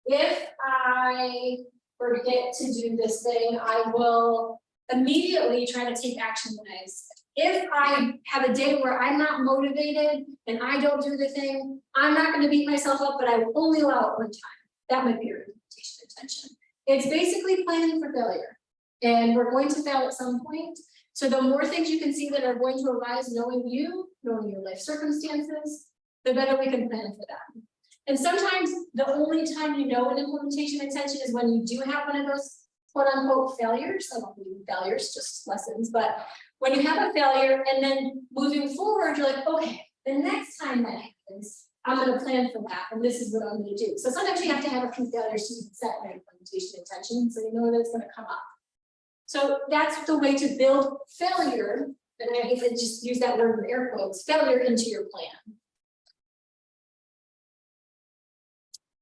If I forget to do this thing, I will immediately try to take action when I see it. If I have a day where I'm not motivated and I don't do the thing, I'm not gonna beat myself up, but I will only allow it one time. That might be your implementation intention. It's basically planning for failure. And we're going to fail at some point. So the more things you can see that are going to arise, knowing you, knowing your life circumstances, the better we can plan for that. And sometimes the only time you know an implementation intention is when you do have one of those quote unquote failures. I don't believe in failures, just lessons, but when you have a failure and then moving forward, you're like, okay, the next time that happens, I'm gonna plan for that, and this is what I'm gonna do. So sometimes you have to have a few failures to even set an implementation intention, so you know that it's gonna come up. So that's the way to build failure, and I hate to just use that word in air quotes, failure into your plan.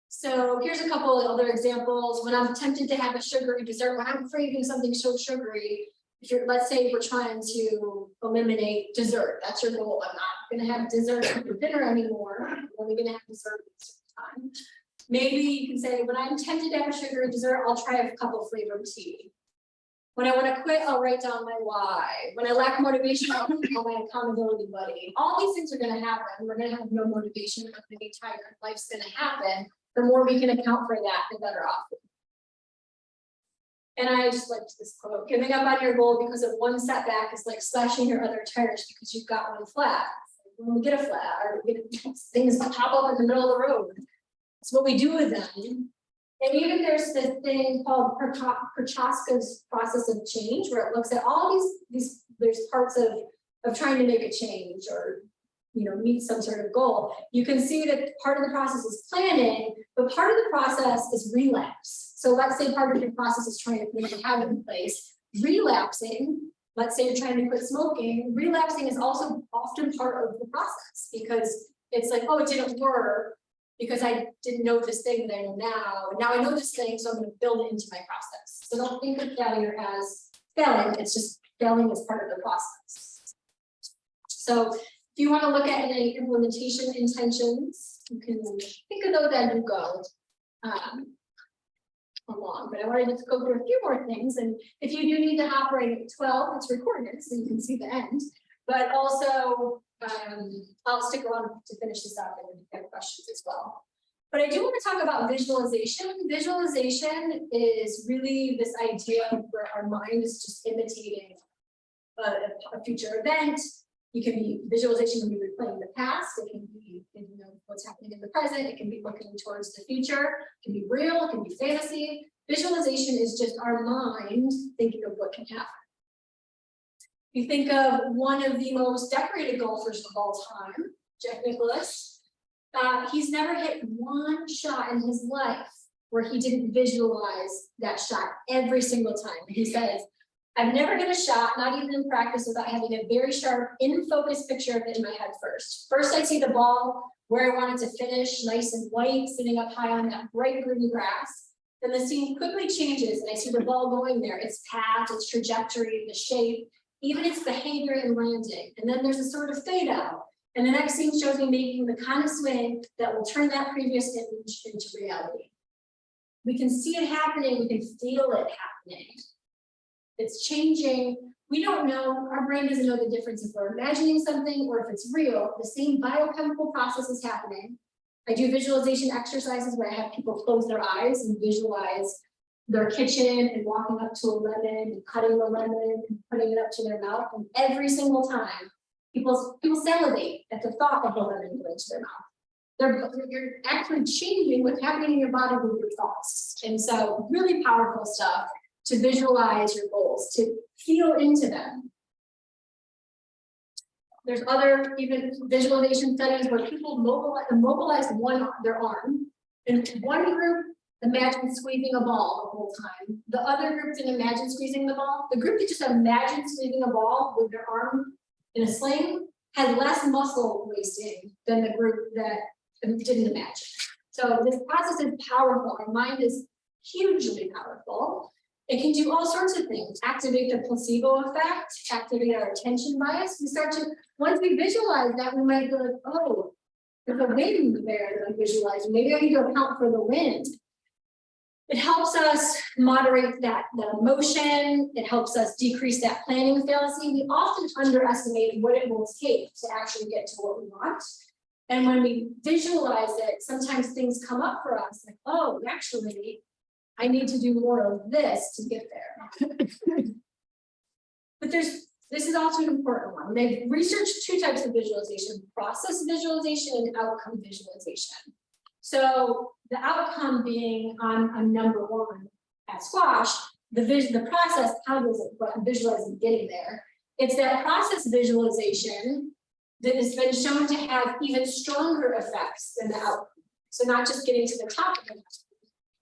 So here's a couple of other examples. When I'm tempted to have a sugary dessert, when I'm craving something so sugary, if you're, let's say we're trying to eliminate dessert, that's your goal. I'm not gonna have dessert for dinner anymore. I'm only gonna have dessert at a certain time. Maybe you can say, when I'm tempted to have a sugary dessert, I'll try a cup of flavored tea. When I want to quit, I'll write down my why. When I lack motivation, I'll call my accountability buddy. All these things are going to happen. We're going to have no motivation. We're going to be tired. Life's going to happen. The more we can account for that, the better off. And I just liked this quote: giving up on your goal because of one setback is like slashing your other tires because you've got one flat. When we get a flat, or we get things pop up in the middle of the road, that's what we do with them. And even there's this thing called Prochaska's process of change, where it looks at all these there's parts of trying to make a change or meet some sort of goal. You can see that part of the process is planning, but part of the process is relapse. So let's say part of your process is trying to put a habit in place. Relapsing, let's say you're trying to quit smoking, relapsing is also often part of the process, because it's like, oh, it didn't work because I didn't know this thing that I know now. And now I know this thing, so I'm going to build it into my process. So don't think of failure as failing. It's just failing as part of the process. So if you want to look at any implementation intentions, you can think of those as you go along. But I wanted to go through a few more things. And if you do need to hop right at 12, it's recorded, so you can see the end. But also, I'll stick around to finish this up and have questions as well. But I do want to talk about visualization. Visualization is really this idea where our mind is just imitating a future event. Visualization can be replaying the past. It can be thinking of what's happening in the present. It can be looking towards the future. It can be real. It can be fantasy. Visualization is just our mind thinking of what can happen. You think of one of the most decorated golfers of all time, Jack Nicklaus. He's never hit one shot in his life where he didn't visualize that shot every single time. He says, I've never hit a shot, not even in practice, without having a very sharp, in-focus picture of it in my head first. First, I see the ball where I want it to finish, nice and white, sitting up high on that bright green grass. Then the scene quickly changes, and I see the ball going there, its path, its trajectory, the shape, even its behavior and landing. And then there's a sort of fade out. And the next scene shows me making the kind of swing that will turn that previous image into reality. We can see it happening, we can feel it happening. It's changing. We don't know, our brain doesn't know the difference if we're imagining something or if it's real. The same biochemical process is happening. I do visualization exercises where I have people close their eyes and visualize their kitchen and walking up to a lemon and cutting the lemon and putting it up to their mouth. And every single time, people salivate at the thought of the lemon going to their mouth. You're actually changing what's happening in your body with your thoughts. And so really powerful stuff to visualize your goals, to feel into them. There's other even visualization studies where people mobilize their arm, and one group imagine squeezing a ball the whole time. The other group didn't imagine squeezing the ball. The group that just imagined squeezing a ball with their arm in a sling had less muscle wasting than the group that didn't imagine. So this process is powerful. Our mind is hugely powerful. It can do all sorts of things, activate the placebo effect, activate our attention bias. Once we visualize that, we might go like, oh, there's a wind there that I'm visualizing. Maybe I need to account for the wind. It helps us moderate the emotion, it helps us decrease that planning fallacy. We often underestimate what it will take to actually get to what we want. And when we visualize it, sometimes things come up for us like, oh, actually, I need to do more of this to get there. But this is also an important one. They've researched two types of visualization: process visualization and outcome visualization. So the outcome being on number one at Squash, the process, how does it, what I'm visualizing getting there? It's that process visualization that has been shown to have even stronger effects than the outcome. So not just getting to the top of the mountain,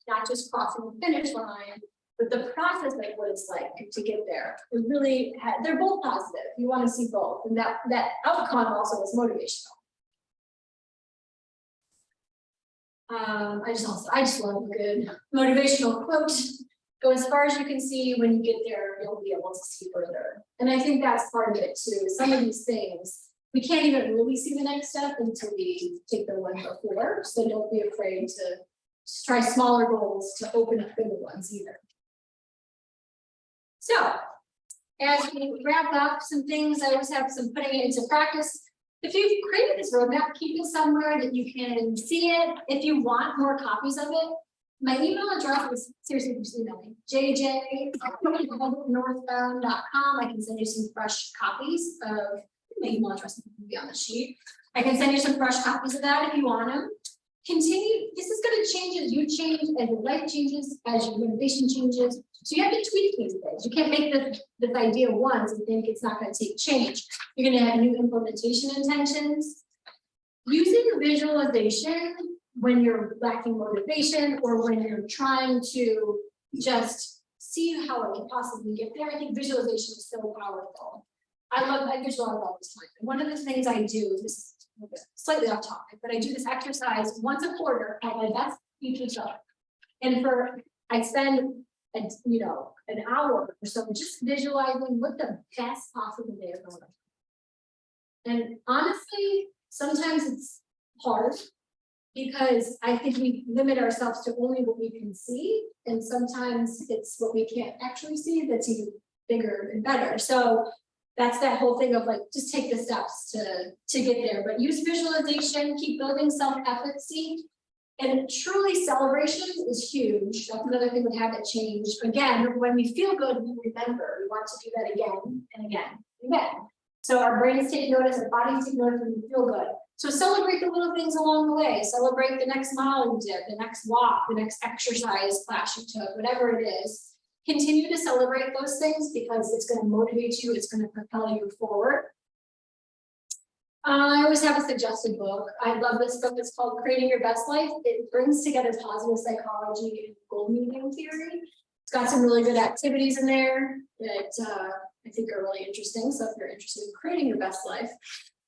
not just crossing the finish line, but the process, like what it's like to get there. It really, they're both positive. You want to see both, and that outcome also is motivational. I just love a good motivational quote. Go as far as you can see. When you get there, you'll be able to see further. And I think that's part of it too. Some of these things, we can't even really see the next step until we take the one before. So don't be afraid to try smaller goals to open up bigger ones either. So as we wrap up some things, I always have some putting it into practice. If you've created this roadmap, keep it somewhere that you can see it. If you want more copies of it, my email address is, seriously, just email me, jj@northbound.com. I can send you some fresh copies of my email address will be on the sheet. I can send you some fresh copies of that if you want them. Continue, this is going to change as you change, as your life changes, as your motivation changes. So you have to tweak these things. You can't make this idea once and think it's not going to take change. You're going to have new implementation intentions. Using visualization when you're lacking motivation or when you're trying to just see how it can possibly get there. I think visualization is so powerful. I visualize all the time. And one of the things I do, this is slightly off topic, but I do this exercise once a quarter at my best future self. And I spend an hour or so just visualizing what the best possible day is going to be. And honestly, sometimes it's hard because I think we limit ourselves to only what we can see. And sometimes it's what we can't actually see that's even bigger and better. So that's that whole thing of like, just take the steps to get there, but use visualization, keep building self-efficacy. And truly celebration is huge. That's another thing with habit change. Again, when we feel good, we remember, we want to do that again and again and again. So our brains take notice, our bodies take notice when we feel good. So celebrate the little things along the way. Celebrate the next mile you did, the next walk, the next exercise class you took, whatever it is. Continue to celebrate those things because it's going to motivate you, it's going to propel you forward. I always have a suggested book. I love this book. It's called Creating Your Best Life. It brings together positive psychology and goal meeting theory. It's got some really good activities in there that I think are really interesting. So if you're interested in creating your best life,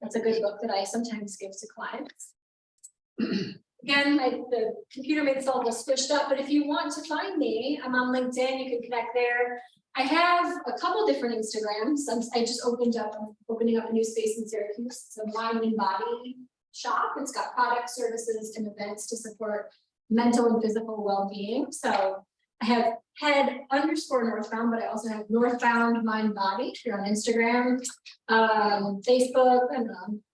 that's a good book that I sometimes give to clients. Again, the computer made this all just switched up, but if you want to find me, I'm on LinkedIn, you can connect there. I have a couple different Instagrams. I just opening up a new space in Syracuse. It's a mind and body shop. It's got products, services, and events to support mental and physical well-being. So I have head_northbound, but I also have northbound mind body here on Instagram, Facebook, and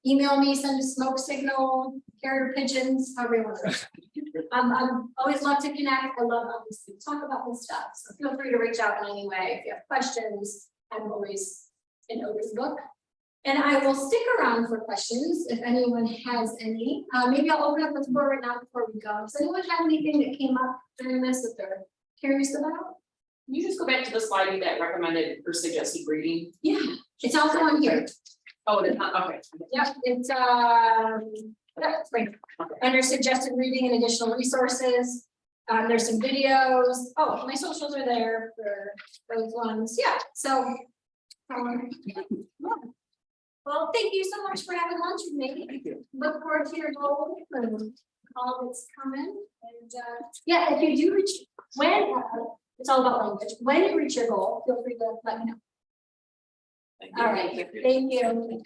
email me, send a smoke signal, carrier pigeons, however you want to. I'm always love to connect. I love obviously talk about this stuff. So feel free to reach out in any way. If you have questions, I'm always an open book. And I will stick around for questions if anyone has any. Maybe I'll open up the floor right now before we go. Does anyone have anything that came up during this that they're curious about? Can you just go back to the slide that recommended or suggested reading? Yeah, it's also on here. Oh, it's not, okay. Yep, it's that's right. Under suggested reading and additional resources. There's some videos. Oh, my socials are there for those ones. Yeah, so yeah. Well, thank you so much for having lunch with me. Thank you. Look forward to your goal and all that's coming. And yeah, if you do reach when it's all about language. When you reach your goal, feel free to let me know. Thank you. All right, thank you.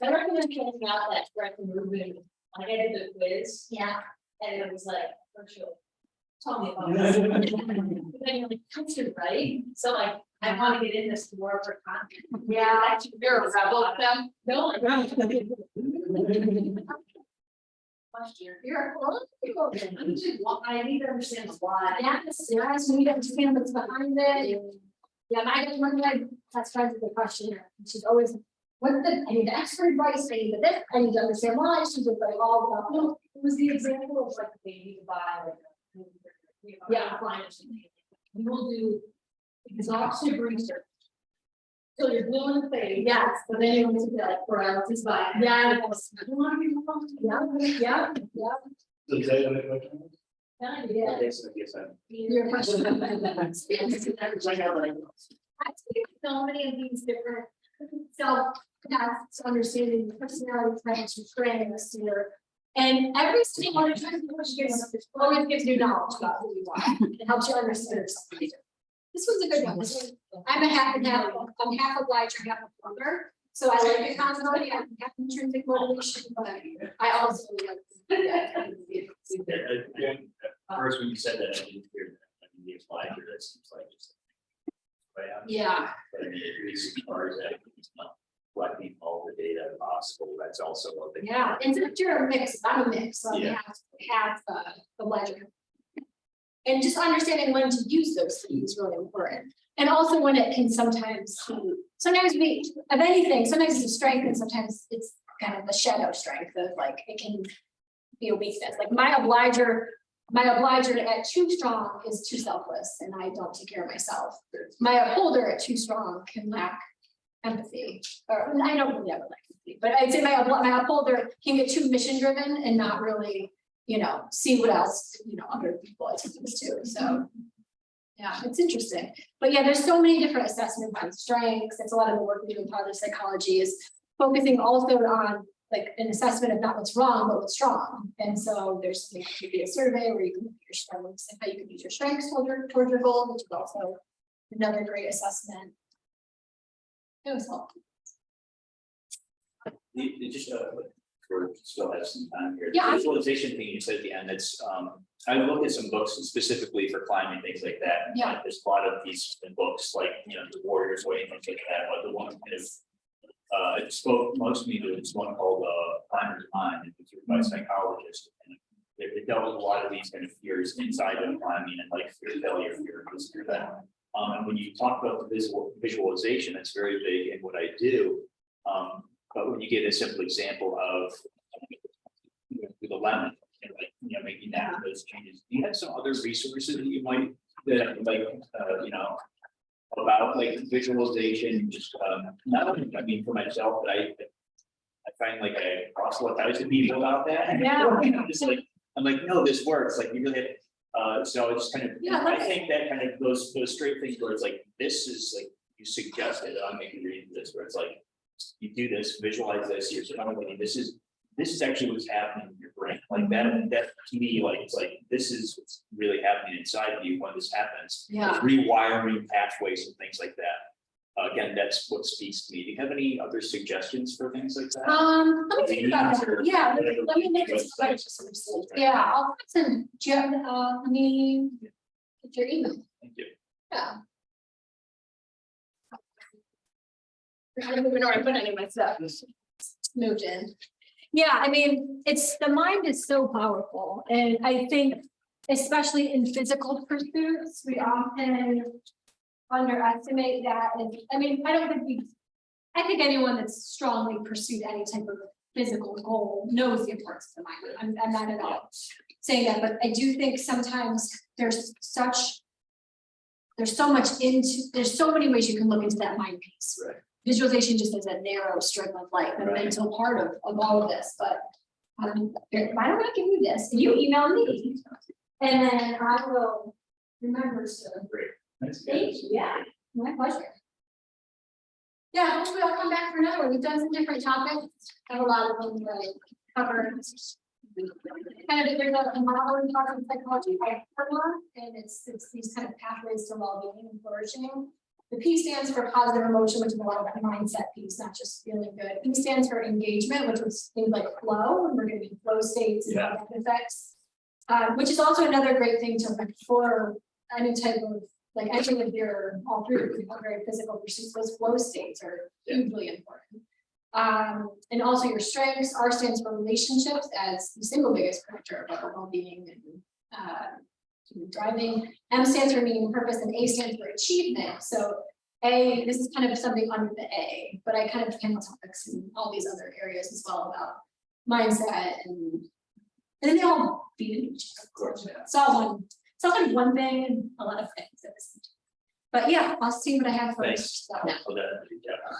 I recommend checking out that direct movement. I did the quiz Yeah. and it was like, for sure. Tell me about this. But then you're like, that's it, right? So like, I wanna get in this more for content. Yeah, you're a rebel, Kim. No. You're a rebel. I need to understand why. Yes, yes, we need to understand what's behind it. Yeah, one of my best friends is a questionnaire, and she's always, what's the, I need the expert advice, I need this, I need to understand why, she's just like all about, No, it was the example of like the baby to buy like. Yeah. Client or something. We will do exhaustive research. So you're blue in the face. yes, But then you want to be like paralysis by. yeah, You want to be wrong. yeah, yeah, So is that what the question was? yeah. Okay, so I guess I'm. Your question. I I think so many of these different self-tests, understanding the personality types, your strengths, your. And every single one of them always gives you knowledge about who you are. It helps you understand yourself. This was a good one. I'm a half and half, I'm half obliged, half a plumber. So I like accountability, I have intrinsic motivation, but I also like. At first, when you said that, I didn't hear that, I mean, the applied here, that seems like just. Right, Yeah, but I mean, at least as far as that, it's not collecting all the data possible, that's also what they. yeah, and so if you're a mix, I'm a mix, so I Yeah. have the ledger. And just understanding when to use those things is really important. And also when it can sometimes be, of anything, sometimes it's a strength and sometimes it's kind of a shadow strength of like, it can be a weakness. Like my obliger at too strong is too selfless and I don't take care of myself. My upholder at too strong can lack empathy, or I don't really ever like empathy, but I'd say my upholder can get too mission driven and not really, see what else, other people are supposed to, so. Yeah, it's interesting, but yeah, there's so many different assessments on strengths, it's a lot of the work we do in positive psychology is focusing also on like an assessment of not what's wrong, but what's strong. And so there's could be a survey where you can look at your strengths and how you can use your strengths toward your goal, which is also another great assessment. It was helpful. You just, for still have some time here. Yeah. The visualization thing you said at the end, that's, I looked at some books specifically for climbing, things like that. and, Yeah. There's a lot of these books, like, The Warrior's Way, and things like that, but the one kind of. It spoke most to me to this one called, Climber's Mind, and it's written by a psychologist. And it dealt with a lot of these kind of fears inside of climbing and like fear of failure, fear of this, fear of that. And when you talk about the visualization, it's very big in what I do. But when you get a simple example of with a lemon, and like, making that those changes, do you have some other resources that you might, that like, about like visualization, just, not only, I mean, for myself, but I find like I proselytize to people about that. Yeah. I'm just like, I'm like, no, this works, like, you really, so it's kind of, Yeah, I think that kind of those straight things where it's like, this is like, you suggested, I'm making read this, where it's like, you do this, visualize this, you're telling this is actually what's happening in your brain, like that to me, like, it's like, this is what's really happening inside of you when this happens. Yeah. Rewiring pathways and things like that. Again, that's what speaks to me. Do you have any other suggestions for things like that? Let me think about that. Or- Yeah, let me make it. Yeah, I'll send, do you have, let me get your email. Thank you. Yeah. I don't even know where I put any of my stuff. It's moved in. Yeah, I mean, the mind is so powerful, and I think especially in physical pursuits, we often underestimate that. And I mean, I think anyone that's strongly pursued any type of physical goal knows the importance of the mind. I'm not at all saying that, but I do think sometimes there's so many ways you can look into that mind piece. Right. Visualization just is a narrow strip of like the Right. mental part of all of this, but why don't I give you this and you email me? And then I will remember to. Great. That's good. Thank you, yeah, my pleasure. Yeah, hopefully I'll come back for another one. We've done some different topics, have a lot of them covered. Kind of, there's a model in cognitive psychology, and it's these kind of pathways to well-being and flourishing. The P stands for positive emotion, which is a lot of that mindset piece, not just feeling good. E stands for engagement, which was things like flow, and we're getting flow states and how that affects Which is also another great thing to look for any type of, like, any of your, all three of your very physical pursuits, those flow states are hugely important. And also your strengths, R stands for relationships as the single biggest predictor of our well-being and driving. M stands for meaning and purpose, and A stands for achievement. So A, this is kind of something under the A, but I kind of can topics in all these other areas as well about mindset and then they all feed into each other. Of course, yeah. It's all kind of one thing and a lot of things at the same time. But yeah, I'll see what I have Thanks. first. So, So that,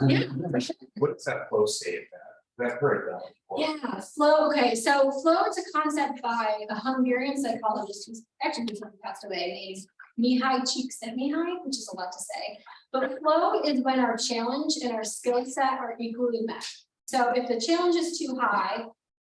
yeah. yeah, for sure. What's that flow state that? I've heard that before. Yeah, flow, okay, so flow is a concept by a Hungarian psychologist who's actually recently passed away, named Mihai Csikszentmihalyi, which is a lot to say. But flow is when our challenge and our skill set are equally met. So if the challenge is too high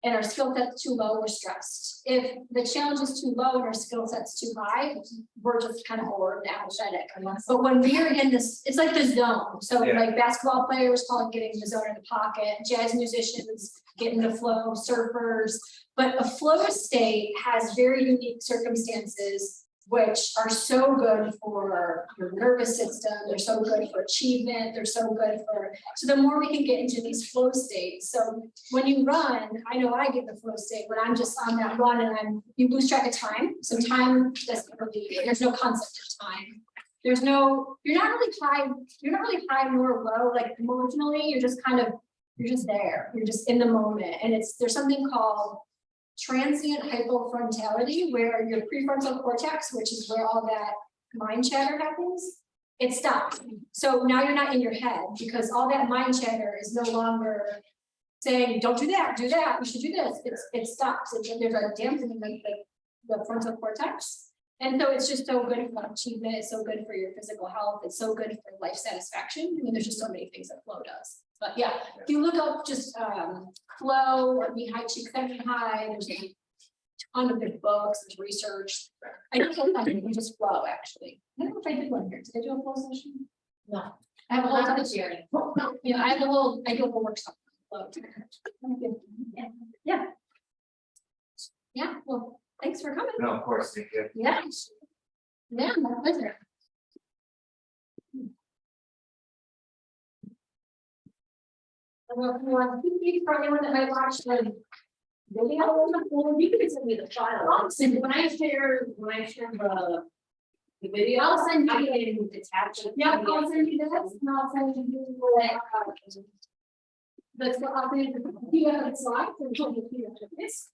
and our skill set's too low, we're stressed. If the challenge is too low and our skill set's too high, we're just kind of bored and apathetic. But when we're in this, it's like the zone. So Yeah. like basketball players call it getting the zone in the pocket, jazz musicians get in the flow, surfers. But a flow state has very unique circumstances which are so good for your nervous system, they're so good for achievement, they're so good for, so the more we can get into these flow states. So when you run, I know I get the flow state when I'm just on that run and you lose track of time. So time doesn't really, there's no concept of time. There's no, you're not really high nor low, like emotionally, you're just kind of, you're just there, you're just in the moment. And there's something called transient hypofrontality, where your prefrontal cortex, which is where all that mind chatter happens, it stops. So now you're not in your head because all that mind chatter is no longer saying, don't do that, you should do this. It stops. There's a dampening of the frontal cortex. And so it's just so good for achievement, it's so good for your physical health, it's so good for life satisfaction. I mean, there's just so many things that flow does. But yeah, if you look up just flow or Mihai Csikszentmihalyi, there's a ton of good books, there's research. I think we just flow actually. I don't know if I did one here. Did I do a flow session? No. I have a whole Not ton this year. yeah, I do a whole workshop. on flow. Yeah. Yeah, well, thanks for coming. No, of course, thank you. Yeah. Yeah, my pleasure. For anyone that might watch the video, you can send me the file. When I share the video, I'll send you. I can detach it. Yeah, I'll send you this, and I'll send you the. I'll send you the PDF slides and show you the PDF.